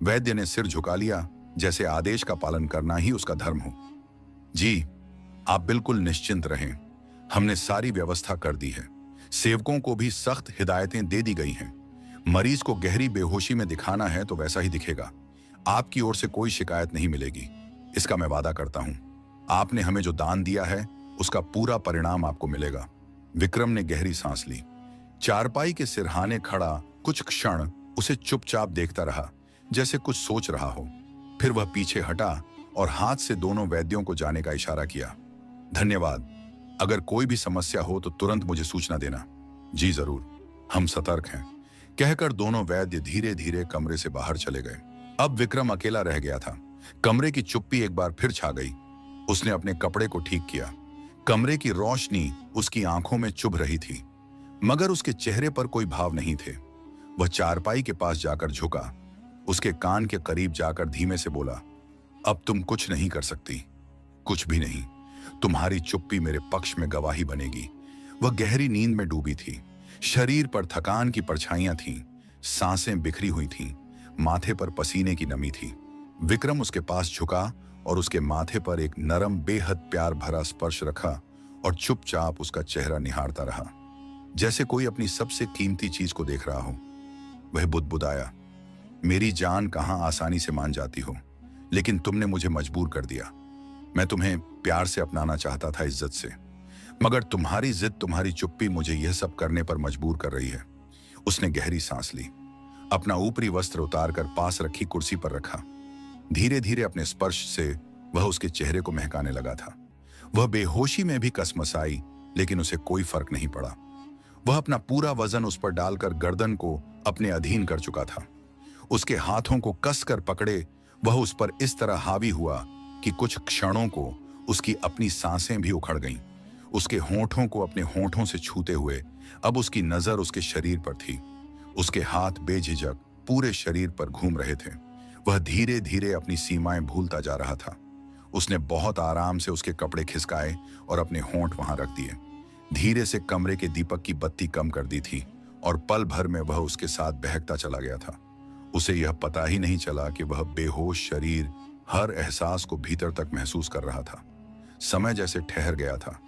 वैद्य ने सिर झुका लिया, जैसे आदेश का पालन करना ही उसका धर्म हो। जी, आप बिल्कुल निश्चिंत रहें, हमने सारी व्यवस्था कर दी है। सेवकों को भी सख्त हिदायतें दे दी गई हैं। मरीज को गहरी बेहोशी में दिखाना है तो वैसा ही दिखेगा। आपकी ओर से कोई शिकायत नहीं मिलेगी, इसका मैं वादा करता हूं। आपने हमें जो दान दिया है उसका पूरा परिणाम आपको मिलेगा। विक्रम ने गहरी सांस ली। चारपाई के सिरहाने खड़ा कुछ क्षण उसे चुपचाप देखता रहा, जैसे कुछ सोच रहा हो। फिर वह पीछे हटा और हाथ से दोनों वैद्यों को जाने का इशारा किया। धन्यवाद, अगर कोई भी समस्या हो तो तुरंत मुझे सूचना देना। जी जरूर, हम सतर्क हैं, कहकर दोनों वैद्य धीरे धीरे कमरे से बाहर चले गए। अब विक्रम अकेला रह गया था। कमरे की चुप्पी एक बार फिर छा गई। उसने अपने कपड़े को ठीक किया। कमरे की रोशनी उसकी आंखों में चुभ रही थी, मगर उसके चेहरे पर कोई भाव नहीं थे। वह चारपाई के पास जाकर झुका, उसके कान के करीब जाकर धीमे से बोला, अब तुम कुछ नहीं कर सकती, कुछ भी नहीं। तुम्हारी चुप्पी मेरे पक्ष में गवाही बनेगी। वह गहरी नींद में डूबी थी। शरीर पर थकान की परछाइयां थीं, सांसें बिखरी हुई थीं, माथे पर पसीने की नमी थी। विक्रम उसके पास झुका और उसके माथे पर एक नरम, बेहद प्यार भरा स्पर्श रखा और चुपचाप उसका चेहरा निहारता रहा, जैसे कोई अपनी सबसे कीमती चीज को देख रहा हो। वह बुदबुदाया, मेरी जान कहां आसानी से मान जाती हो, लेकिन तुमने मुझे मजबूर कर दिया। मैं तुम्हें प्यार से अपनाना चाहता था, इज्जत से, मगर तुम्हारी जिद, तुम्हारी चुप्पी मुझे यह सब करने पर मजबूर कर रही है। उसने गहरी सांस ली, अपना ऊपरी वस्त्र उतारकर पास रखी कुर्सी पर रखा। धीरे धीरे अपने स्पर्श से वह उसके चेहरे को महकाने लगा था। वह बेहोशी में भी कसमसाई, लेकिन उसे कोई फर्क नहीं पड़ा। वह अपना पूरा वजन उस पर डालकर गर्दन को अपने अधीन कर चुका था। उसके हाथों को कसकर पकड़े वह उस पर इस तरह हावी हुआ कि कुछ क्षणों को उसकी अपनी सांसें भी उखड़ गईं। उसके होंठों को अपने होंठों से छूते हुए अब उसकी नजर उसके शरीर पर थी। उसके हाथ बेझिझक पूरे शरीर पर घूम रहे थे। वह धीरे धीरे अपनी सीमाएं भूलता जा रहा था। उसने बहुत आराम से उसके कपड़े खिसकाए और अपने होंठ वहां रख दिए। धीरे से कमरे के दीपक की बत्ती कम कर दी थी और पल भर में वह उसके साथ बहकता चला गया था। उसे यह पता ही नहीं चला कि वह बेहोश शरीर हर एहसास को भीतर तक महसूस कर रहा था। समय जैसे ठहर गया था।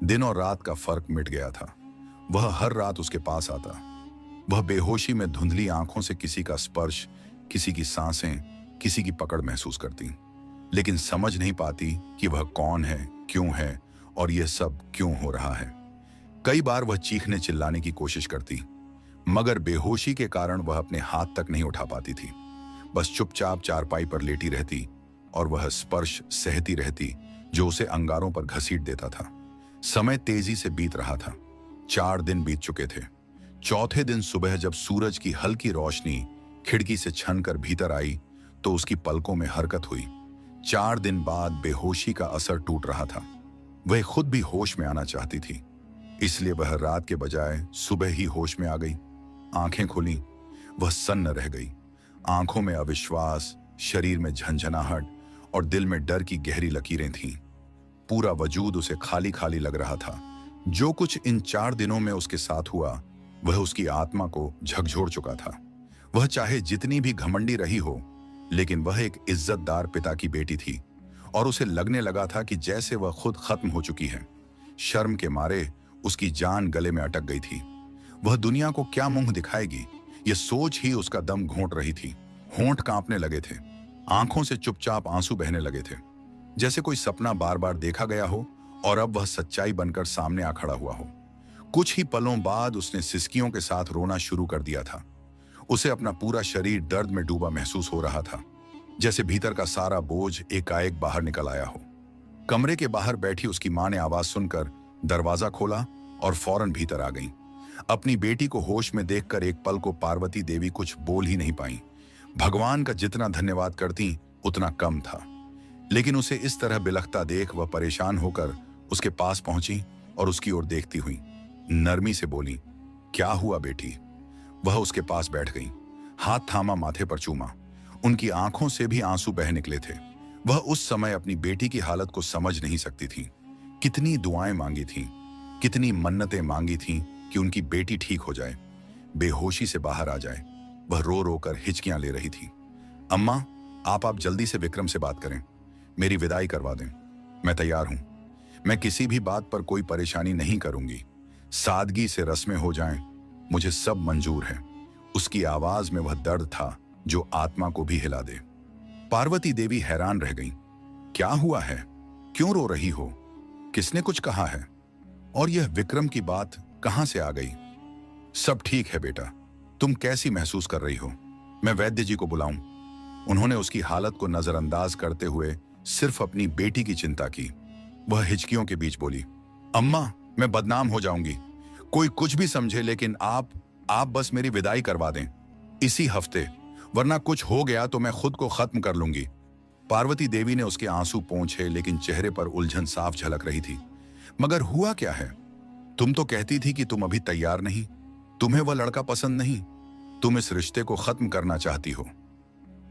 दिन और रात का फर्क मिट गया था। वह हर रात उसके पास आता। वह बेहोशी में धुंधली आंखों से किसी का स्पर्श, किसी की सांसें, किसी की पकड़ महसूस करती, लेकिन समझ नहीं पाती कि वह कौन है, क्यों है और यह सब क्यों हो रहा है। कई बार वह चीखने चिल्लाने की कोशिश करती, मगर बेहोशी के कारण वह अपने हाथ तक नहीं उठा पाती थी। बस चुपचाप चारपाई पर लेटी रहती और वह स्पर्श सहती रहती जो उसे अंगारों पर घसीट देता था। समय तेजी से बीत रहा था। 4 दिन बीत चुके थे। चौथे दिन सुबह जब सूरज की हल्की रोशनी खिड़की से छनकर भीतर आई तो उसकी पलकों में हरकत हुई। 4 दिन बाद बेहोशी का असर टूट रहा था। वह खुद भी होश में आना चाहती थी, इसलिए वह रात के बजाय सुबह ही होश में आ गई। आंखें खुली, वह सन्न रह गई। आंखों में अविश्वास, शरीर में झंझनाहट और दिल में डर की गहरी लकीरें थीं। पूरा वजूद उसे खाली खाली लग रहा था। जो कुछ इन 4 दिनों में उसके साथ हुआ वह उसकी आत्मा को झकझोर चुका था। वह चाहे जितनी भी घमंडी रही हो, लेकिन वह एक इज्जतदार पिता की बेटी थी और उसे लगने लगा था कि जैसे वह खुद खत्म हो चुकी है। शर्म के मारे उसकी जान गले में अटक गई थी। वह दुनिया को क्या मुंह दिखाएगी, यह सोच ही उसका दम घोंट रही थी। होंठ कांपने लगे थे, आंखों से चुपचाप आंसू बहने लगे थे, जैसे कोई सपना बार बार देखा गया हो और अब वह सच्चाई बनकर सामने आ खड़ा हुआ हो। कुछ ही पलों बाद उसने सिसकियों के साथ रोना शुरू कर दिया था। उसे अपना पूरा शरीर दर्द में डूबा महसूस हो रहा था, जैसे भीतर का सारा बोझ एकाएक बाहर निकल आया हो। कमरे के बाहर बैठी उसकी मां ने आवाज सुनकर दरवाजा खोला और फौरन भीतर आ गई। अपनी बेटी को होश में देखकर एक पल को पार्वती देवी कुछ बोल ही नहीं पाई। भगवान का जितना धन्यवाद करती उतना कम था, लेकिन उसे इस तरह बिलखता देख वह परेशान होकर उसके पास पहुंची और उसकी ओर देखती हुई नरमी से बोली, क्या हुआ बेटी? वह उसके पास बैठ गई, हाथ थामा, माथे पर चूमा। उनकी आंखों से भी आंसू बह निकले थे। वह उस समय अपनी बेटी की हालत को समझ नहीं सकती थी। कितनी दुआएं मांगी थीं, कितनी मन्नतें मांगी थीं कि उनकी बेटी ठीक हो जाए, बेहोशी से बाहर आ जाए। वह रो रो कर हिचकियां ले रही थी। अम्मा, आप जल्दी से विक्रम से बात करें, मेरी विदाई करवा दें। मैं तैयार हूं। मैं किसी भी बात पर कोई परेशानी नहीं करूंगी। सादगी से रस्में हो जाएं, मुझे सब मंजूर है। उसकी आवाज में वह दर्द था जो आत्मा को भी हिला दे। पार्वती देवी हैरान रह गईं। क्या हुआ है? क्यों रो रही हो? किसने कुछ कहा है? और यह विक्रम की बात कहां से आ गई? सब ठीक है बेटा, तुम कैसी महसूस कर रही हो? मैं वैद्य जी को बुलाऊं? उन्होंने उसकी हालत को नजरअंदाज करते हुए सिर्फ अपनी बेटी की चिंता की। वह हिचकियों के बीच बोली, अम्मा, मैं बदनाम हो जाऊंगी। कोई कुछ भी समझे, लेकिन आप बस मेरी विदाई करवा दें इसी हफ्ते, वरना कुछ हो गया तो मैं खुद को खत्म कर लूंगी। पार्वती देवी ने उसके आंसू पोंछे, लेकिन चेहरे पर उलझन साफ झलक रही थी। मगर हुआ क्या है? तुम तो कहती थी कि तुम अभी तैयार नहीं, तुम्हें वह लड़का पसंद नहीं, तुम इस रिश्ते को खत्म करना चाहती हो।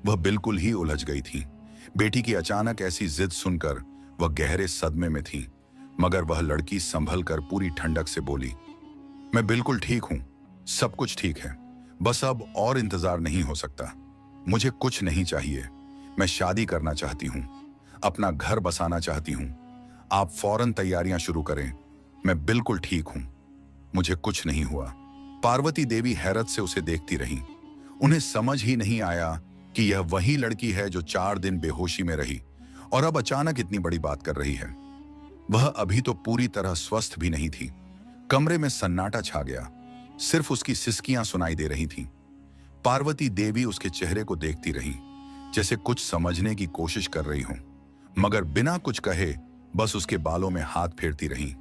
वह बिल्कुल ही उलझ गई थी। बेटी की अचानक ऐसी जिद सुनकर वह गहरे सदमे में थी। मगर वह लड़की संभल कर पूरी ठंडक से बोली, मैं बिल्कुल ठीक हूं, सब कुछ ठीक है, बस अब और इंतजार नहीं हो सकता। मुझे कुछ नहीं चाहिए, मैं शादी करना चाहती हूं, अपना घर बसाना चाहती हूं। आप फौरन तैयारियां शुरू करें, मैं बिल्कुल ठीक हूं, मुझे कुछ नहीं हुआ। पार्वती देवी हैरत से उसे देखती रही। उन्हें समझ ही नहीं आया कि यह वही लड़की है जो 4 दिन बेहोशी में रही और अब अचानक इतनी बड़ी बात कर रही है। वह अभी तो पूरी तरह स्वस्थ भी नहीं थी। कमरे में सन्नाटा छा गया, सिर्फ उसकी सिसकियां सुनाई दे रही थीं। पार्वती देवी उसके चेहरे को देखती रही, जैसे कुछ समझने की कोशिश कर रही हो, मगर बिना कुछ कहे बस उसके बालों में हाथ फेरती रही।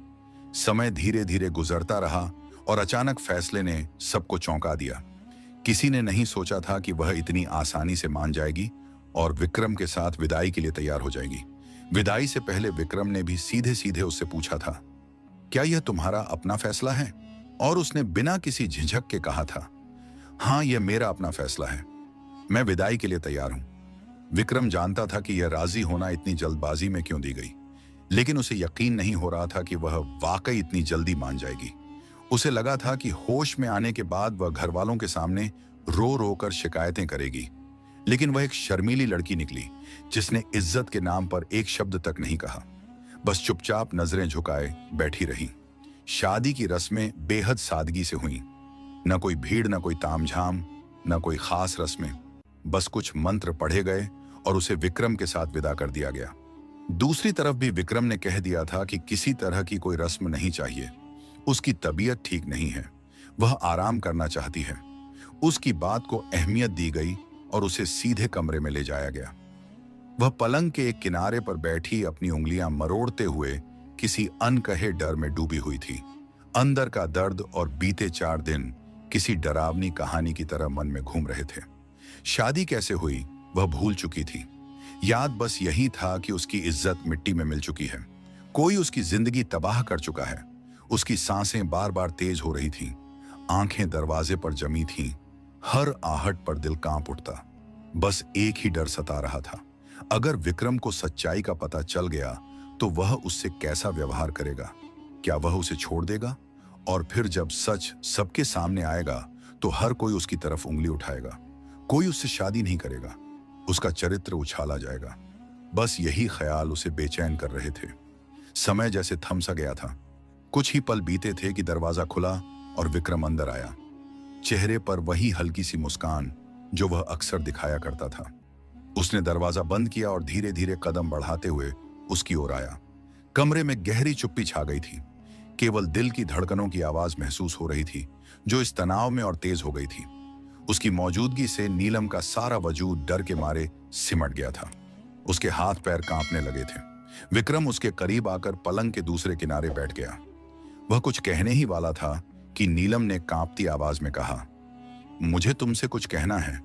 समय धीरे धीरे गुजरता रहा और अचानक फैसले ने सबको चौंका दिया। किसी ने नहीं सोचा था कि वह इतनी आसानी से मान जाएगी और विक्रम के साथ विदाई के लिए तैयार हो जाएगी। विदाई से पहले विक्रम ने भी सीधे सीधे उससे पूछा था, क्या यह तुम्हारा अपना फैसला है? और उसने बिना किसी झिझक के कहा था, हाँ, यह मेरा अपना फैसला है, मैं विदाई के लिए तैयार हूं। विक्रम जानता था कि यह राजी होना इतनी जल्दबाजी में क्यों दी गई, लेकिन उसे यकीन नहीं हो रहा था कि वह वाकई इतनी जल्दी मान जाएगी। उसे लगा था कि होश में आने के बाद वह घर वालों के सामने रो रो कर शिकायतें करेगी, लेकिन वह एक शर्मीली लड़की निकली जिसने इज्जत के नाम पर एक शब्द तक नहीं कहा, बस चुपचाप नजरें झुकाए बैठी रही। शादी की रस्में बेहद सादगी से हुई, न कोई भीड़, न कोई तामझाम, न कोई खास रस्में, बस कुछ मंत्र पढ़े गए और उसे विक्रम के साथ विदा कर दिया गया। दूसरी तरफ भी विक्रम ने कह दिया था कि किसी तरह की कोई रस्म नहीं चाहिए, उसकी तबीयत ठीक नहीं है, वह आराम करना चाहती है। उसकी बात को अहमियत दी गई और उसे सीधे कमरे में ले जाया गया। वह पलंग के एक किनारे पर बैठी अपनी उंगलियां मरोड़ते हुए किसी अनकहे डर में डूबी हुई थी। अंदर का दर्द और बीते 4 दिन किसी डरावनी कहानी की तरह मन में घूम रहे थे। शादी कैसे हुई वह भूल चुकी थी। याद बस यही था कि उसकी इज्जत मिट्टी में मिल चुकी है, कोई उसकी जिंदगी तबाह कर चुका है। उसकी सांसें बार बार तेज हो रही थीं, आंखें दरवाजे पर जमी थीं, हर आहट पर दिल कांप उठता। बस एक ही डर सता रहा था, अगर विक्रम को सच्चाई का पता चल गया तो वह उससे कैसा व्यवहार करेगा? क्या वह उसे छोड़ देगा? और फिर जब सच सबके सामने आएगा तो हर कोई उसकी तरफ उंगली उठाएगा, कोई उससे शादी नहीं करेगा, उसका चरित्र उछाला जाएगा। बस यही ख्याल उसे बेचैन कर रहे थे। समय जैसे थम सा गया था। कुछ ही पल बीते थे कि दरवाजा खुला और विक्रम अंदर आया। चेहरे पर वही हल्की सी मुस्कान जो वह अक्सर दिखाया करता था। उसने दरवाजा बंद किया और धीरे धीरे कदम बढ़ाते हुए उसकी ओर आया। कमरे में गहरी चुप्पी छा गई थी, केवल दिल की धड़कनों की आवाज महसूस हो रही थी जो इस तनाव में और तेज हो गई थी। उसकी मौजूदगी से नीलम का सारा वजूद डर के मारे सिमट गया था। उसके हाथ पैर कांपने लगे थे। विक्रम उसके करीब आकर पलंग के दूसरे किनारे बैठ गया। वह कुछ कहने ही वाला था कि नीलम ने कांपती आवाज में कहा, मुझे तुमसे कुछ कहना है,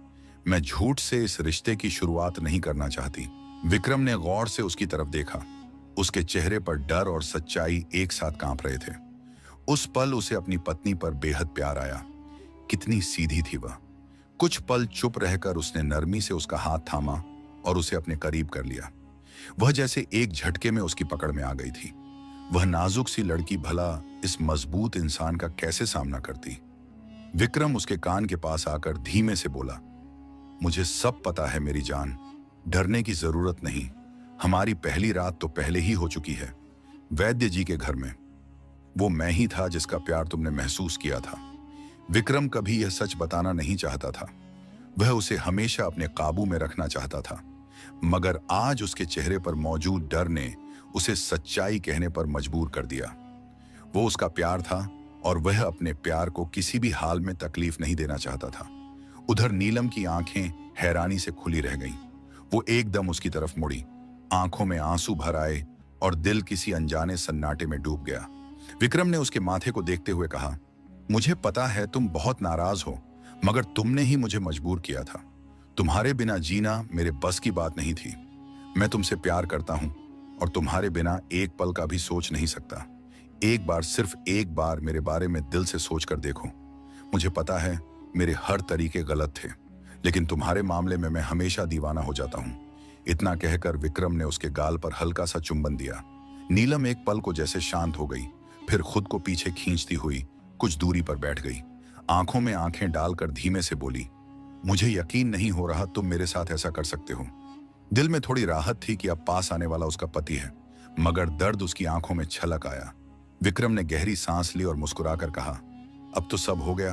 मैं झूठ से इस रिश्ते की शुरुआत नहीं करना चाहती। विक्रम ने गौर से उसकी तरफ देखा। उसके चेहरे पर डर और सच्चाई एक साथ कांप रहे थे। उस पल उसे अपनी पत्नी पर बेहद प्यार आया। कितनी सीधी थी वह। कुछ पल चुप रहकर उसने नरमी से उसका हाथ थामा और उसे अपने करीब कर लिया। वह जैसे एक झटके में उसकी पकड़ में आ गई थी। वह नाजुक सी लड़की भला इस मजबूत इंसान का कैसे सामना करती? विक्रम उसके कान के पास आकर धीमे से बोला, मुझे सब पता है मेरी जान, डरने की जरूरत नहीं। हमारी पहली रात तो पहले ही हो चुकी है, वैद्य जी के घर में। वो मैं ही था जिसका प्यार तुमने महसूस किया था। विक्रम कभी यह सच बताना नहीं चाहता था। वह उसे हमेशा अपने काबू में रखना चाहता था, मगर आज उसके चेहरे पर मौजूद डर ने उसे सच्चाई कहने पर मजबूर कर दिया। वो उसका प्यार था और वह अपने प्यार को किसी भी हाल में तकलीफ नहीं देना चाहता था। उधर नीलम की आंखें हैरानी से खुली रह गईं। वो एकदम उसकी तरफ मुड़ी, आंखों में आंसू भर आए और दिल किसी अनजाने सन्नाटे में डूब गया। विक्रम ने उसके माथे को देखते हुए कहा, मुझे पता है तुम बहुत नाराज हो, मगर तुमने ही मुझे मजबूर किया था। तुम्हारे बिना जीना मेरे बस की बात नहीं थी। मैं तुमसे प्यार करता हूं और तुम्हारे बिना एक पल का भी सोच नहीं सकता। एक बार, सिर्फ एक बार मेरे बारे में दिल से सोच कर देखो। मुझे पता है मेरे हर तरीके गलत थे, लेकिन तुम्हारे मामले में मैं हमेशा दीवाना हो जाता हूं। इतना कहकर विक्रम ने उसके गाल पर हल्का सा चुंबन दिया। नीलम एक पल को जैसे शांत हो गई, फिर खुद को पीछे खींचती हुई कुछ दूरी पर बैठ गई। आंखों में आंखें डालकर धीमे से बोली, मुझे यकीन नहीं हो रहा तुम मेरे साथ ऐसा कर सकते हो। दिल में थोड़ी राहत थी कि अब पास आने वाला उसका पति है, मगर दर्द उसकी आंखों में छलक आया। विक्रम ने गहरी सांस ली और मुस्कुराकर कहा, अब तो सब हो गया,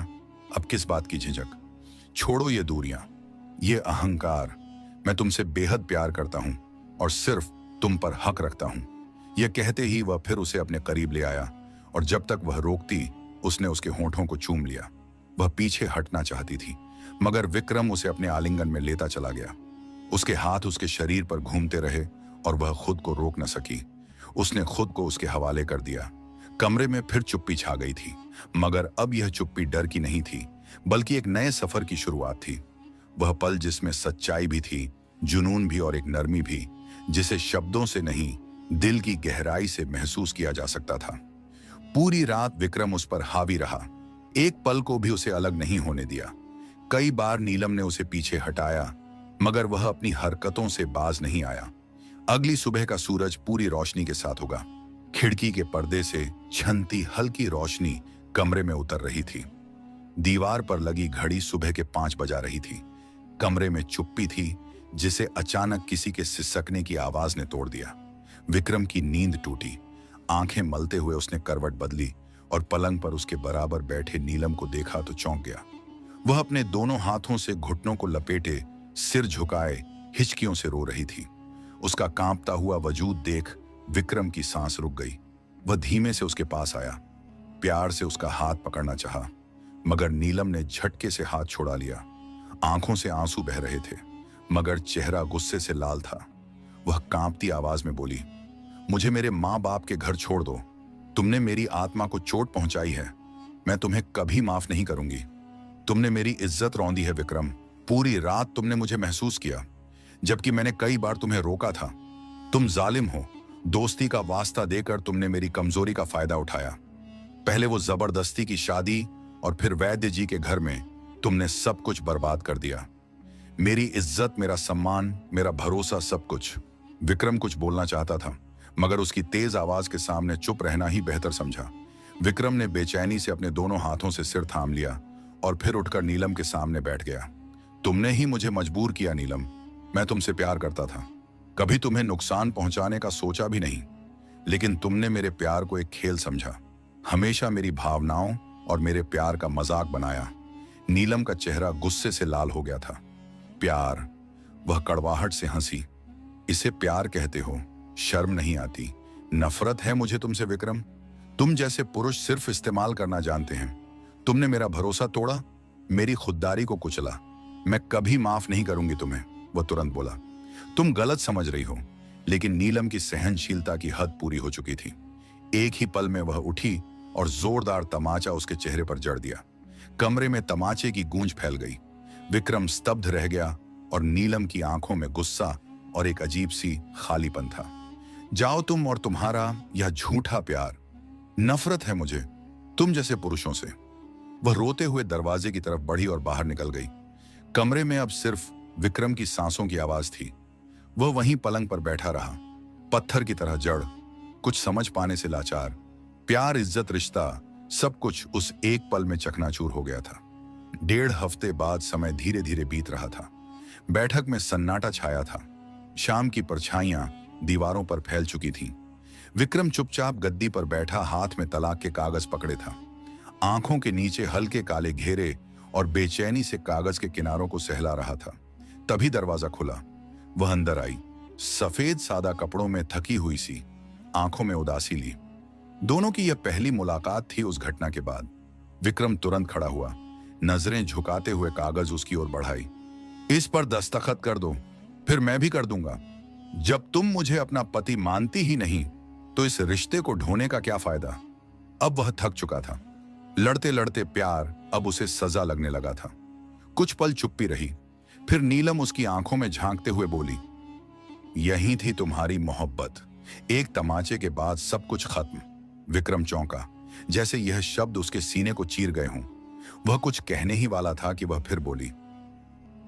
अब किस बात की झिझक। छोड़ो ये दूरियां, ये अहंकार। मैं तुमसे बेहद प्यार करता हूं और सिर्फ तुम पर हक रखता हूं। यह कहते ही वह फिर उसे अपने करीब ले आया और जब तक वह रोकती उसने उसके होंठों को चूम लिया। वह पीछे हटना चाहती थी, मगर विक्रम उसे अपने आलिंगन में लेता चला गया। उसके हाथ उसके शरीर पर घूमते रहे और वह खुद को रोक न सकी। उसने खुद को उसके हवाले कर दिया। कमरे में फिर चुप्पी छा गई थी, मगर अब यह चुप्पी डर की नहीं थी, बल्कि एक नए सफर की शुरुआत थी। वह पल जिसमें सच्चाई भी थी, जुनून भी और एक नरमी भी, जिसे शब्दों से नहीं दिल की गहराई से महसूस किया जा सकता था। पूरी रात विक्रम उस पर हावी रहा, एक पल को भी उसे अलग नहीं होने दिया। कई बार नीलम ने उसे पीछे हटाया, मगर वह अपनी हरकतों से बाज नहीं आया। अगली सुबह का सूरज पूरी रोशनी के साथ होगा। खिड़की के पर्दे से छनती हल्की रोशनी कमरे में उतर रही थी। दीवार पर लगी घड़ी सुबह के 5 बजा रही थी। कमरे में चुप्पी थी, जिसे अचानक किसी के सिसकने की आवाज ने तोड़ दिया। विक्रम की नींद टूटी। आंखें मलते हुए उसने करवट बदली और पलंग पर उसके बराबर बैठे नीलम को देखा तो चौंक गया। वह अपने दोनों हाथों से घुटनों को लपेटे, सिर झुकाए, हिचकियों से रो रही थी। उसका कांपता हुआ वजूद देख विक्रम की सांस रुक गई। वह धीमे से उसके पास आया, प्यार से उसका हाथ पकड़ना चाहा, मगर नीलम ने झटके से हाथ छुड़ा लिया। आंखों से आंसू बह रहे थे, मगर चेहरा गुस्से से लाल था। वह कांपती आवाज में बोली, मुझे मेरे माँ बाप के घर छोड़ दो। तुमने मेरी आत्मा को चोट पहुंचाई है, मैं तुम्हें कभी माफ नहीं करूंगी। तुमने मेरी इज्जत रौंदी है विक्रम। पूरी रात तुमने मुझे महसूस किया, जबकि मैंने कई बार तुम्हें रोका था। तुम जालिम हो। दोस्ती का वास्ता देकर तुमने मेरी कमजोरी का फायदा उठाया। पहले वो जबरदस्ती की शादी और फिर वैद्य जी के घर में तुमने सब कुछ बर्बाद कर दिया। मेरी इज्जत, मेरा सम्मान, मेरा भरोसा, सब कुछ। विक्रम कुछ बोलना चाहता था, मगर उसकी तेज आवाज के सामने चुप रहना ही बेहतर समझा। विक्रम ने बेचैनी से अपने दोनों हाथों से सिर थाम लिया और फिर उठकर नीलम के सामने बैठ गया। तुमने ही मुझे मजबूर किया नीलम। मैं तुमसे प्यार करता था, कभी तुम्हें नुकसान पहुंचाने का सोचा भी नहीं, लेकिन तुमने मेरे प्यार को एक खेल समझा। हमेशा मेरी भावनाओं और मेरे प्यार का मजाक बनाया। नीलम का चेहरा गुस्से से लाल हो गया था। प्यार? वह कड़वाहट से हंसी। इसे प्यार कहते हो? शर्म नहीं आती? नफरत है मुझे तुमसे विक्रम। तुम जैसे पुरुष सिर्फ इस्तेमाल करना जानते हैं। तुमने मेरा भरोसा तोड़ा, मेरी खुददारी को कुचला। मैं कभी माफ नहीं करूंगी तुम्हें। वह तुरंत बोला, तुम गलत समझ रही हो। लेकिन नीलम की सहनशीलता की हद पूरी हो चुकी थी। एक ही पल में वह उठी और जोरदार तमाचा उसके चेहरे पर जड़ दिया। कमरे में तमाचे की गूंज फैल गई। विक्रम स्तब्ध रह गया और नीलम की आंखों में गुस्सा और एक अजीब सी खालीपन था। जाओ तुम और तुम्हारा यह झूठा प्यार। नफरत है मुझे तुम जैसे पुरुषों से। वह रोते हुए दरवाजे की तरफ बढ़ी और बाहर निकल गई। कमरे में अब सिर्फ विक्रम की सांसों की आवाज थी। वह वहीं पलंग पर बैठा रहा, पत्थर की तरह जड़, कुछ समझ पाने से लाचार। प्यार, इज्जत, रिश्ता, सब कुछ उस एक पल में चकनाचूर हो गया था। 1.5 हफ्ते बाद समय धीरे धीरे बीत रहा था। बैठक में सन्नाटा छाया था। शाम की परछाइयां दीवारों पर फैल चुकी थीं। विक्रम चुपचाप गद्दी पर बैठा, हाथ में तलाक के कागज पकड़े था। आंखों के नीचे हल्के काले घेरे और बेचैनी से कागज के किनारों को सहला रहा था। तभी दरवाजा खुला। वह अंदर आई, सफेद सादा कपड़ों में, थकी हुई सी, आंखों में उदासी ली। दोनों की यह पहली मुलाकात थी। उस घटना के बाद विक्रम तुरंत खड़ा हुआ, नजरें झुकाते हुए कागज उसकी ओर बढ़ाई। इस पर दस्तखत कर दो, फिर मैं भी कर दूंगा। जब तुम मुझे अपना पति मानती ही नहीं, तो इस रिश्ते को ढोने का क्या फायदा। अब वह थक चुका था। लड़ते लड़ते प्यार अब उसे सजा लगने लगा था। कुछ पल चुप्पी रही, फिर नीलम उसकी आंखों में झांकते हुए बोली, यही थी तुम्हारी मोहब्बत। एक तमाचे के बाद सब कुछ खत्म। विक्रम चौंका, जैसे यह शब्द उसके सीने को चीर गए हों। वह कुछ कहने ही वाला था कि वह फिर बोली,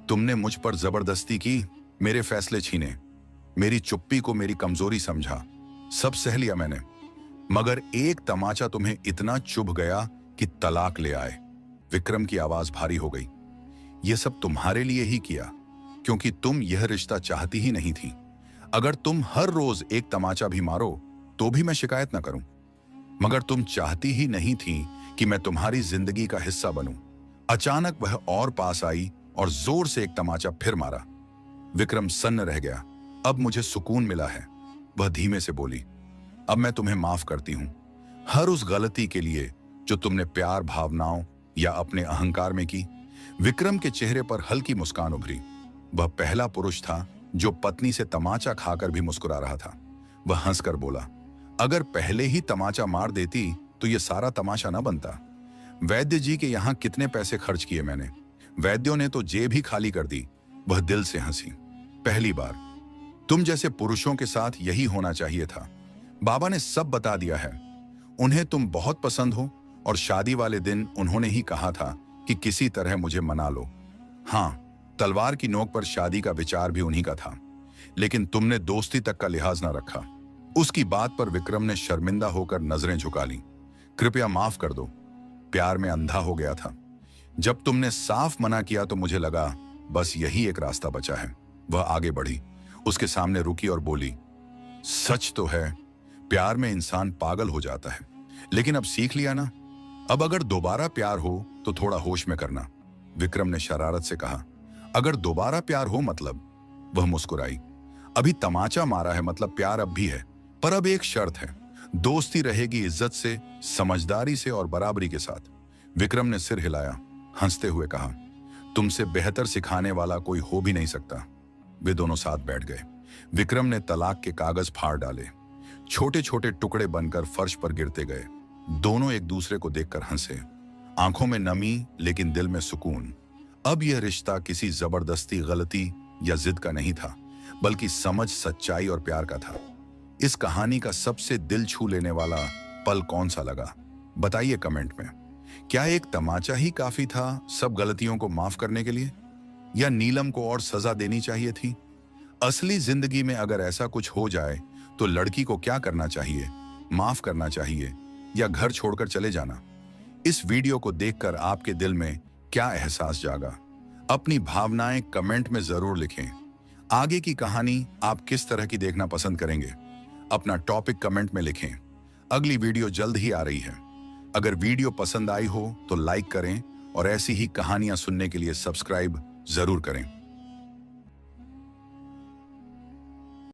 तुमने मुझ पर जबरदस्ती की, मेरे फैसले छीने, मेरी चुप्पी को मेरी कमजोरी समझा। सब सह लिया मैंने, मगर एक तमाचा तुम्हें इतना चुभ गया कि तलाक ले आए। विक्रम की आवाज भारी हो गई। यह सब तुम्हारे लिए ही किया, क्योंकि तुम यह रिश्ता चाहती ही नहीं थी। अगर तुम हर रोज एक तमाचा भी मारो तो भी मैं शिकायत ना करूं, मगर तुम चाहती ही नहीं थी कि मैं तुम्हारी जिंदगी का हिस्सा बनूं। अचानक वह और पास आई और जोर से एक तमाचा फिर मारा। विक्रम सन्न रह गया। अब मुझे सुकून मिला है, वह धीमे से बोली। अब मैं तुम्हें माफ करती हूं, हर उस गलती के लिए जो तुमने प्यार, भावनाओं या अपने अहंकार में की। विक्रम के चेहरे पर हल्की मुस्कान उभरी। वह पहला पुरुष था जो पत्नी से तमाचा खाकर भी मुस्कुरा रहा था। वह हंसकर बोला, अगर पहले ही तमाचा मार देती तो यह सारा तमाशा ना बनता। वैद्य जी के यहां कितने पैसे खर्च किए मैंने, वैद्यों ने तो जेब ही खाली कर दी। वह दिल से हंसी। पहली बार तुम जैसे पुरुषों के साथ यही होना चाहिए था। बाबा ने सब बता दिया है। उन्हें तुम बहुत पसंद हो और शादी वाले दिन उन्होंने ही कहा था कि किसी तरह मुझे मना लो। हाँ, तलवार की नोक पर शादी का विचार भी उन्हीं का था, लेकिन तुमने दोस्ती तक का लिहाज ना रखा। उसकी बात पर विक्रम ने शर्मिंदा होकर नजरें झुका ली। कृपया माफ कर दो, प्यार में अंधा हो गया था। जब तुमने साफ मना किया तो मुझे लगा बस यही एक रास्ता बचा है। वह आगे बढ़ी, उसके सामने रुकी और बोली, सच तो है, प्यार में इंसान पागल हो जाता है, लेकिन अब सीख लिया ना। अब अगर दोबारा प्यार हो तो थोड़ा होश में करना। विक्रम ने शरारत से कहा, अगर दोबारा प्यार हो मतलब? वह मुस्कुराई, अभी तमाचा मारा है मतलब प्यार अब भी है, पर अब एक शर्त है, दोस्ती रहेगी इज्जत से, समझदारी से और बराबरी के साथ। विक्रम ने सिर हिलाया, हंसते हुए कहा, तुमसे बेहतर सिखाने वाला कोई हो भी नहीं सकता। वे दोनों साथ बैठ गए। विक्रम ने तलाक के कागज फाड़ डाले, छोटे छोटे टुकड़े बनकर फर्श पर गिरते गए। दोनों एक दूसरे को देखकर हंसे, आंखों में नमी लेकिन दिल में सुकून। अब यह रिश्ता किसी जबरदस्ती, गलती या जिद का नहीं था, बल्कि समझ, सच्चाई और प्यार का था। इस कहानी का सबसे दिल छू लेने वाला पल कौन सा लगा, बताइए कमेंट में। क्या एक तमाचा ही काफी था सब गलतियों को माफ करने के लिए, या नीलम को और सजा देनी चाहिए थी? असली जिंदगी में अगर ऐसा कुछ हो जाए तो लड़की को क्या करना चाहिए? माफ करना चाहिए या घर छोड़कर चले जाना? इस वीडियो को देखकर आपके दिल में क्या एहसास जागा? अपनी भावनाएं कमेंट में जरूर लिखें। आगे की कहानी आप किस तरह की देखना पसंद करेंगे? अपना टॉपिक कमेंट में लिखें। अगली वीडियो जल्द ही आ रही है। अगर वीडियो पसंद आई हो तो लाइक करें और ऐसी ही कहानियां सुनने के लिए सब्सक्राइब जरूर करें।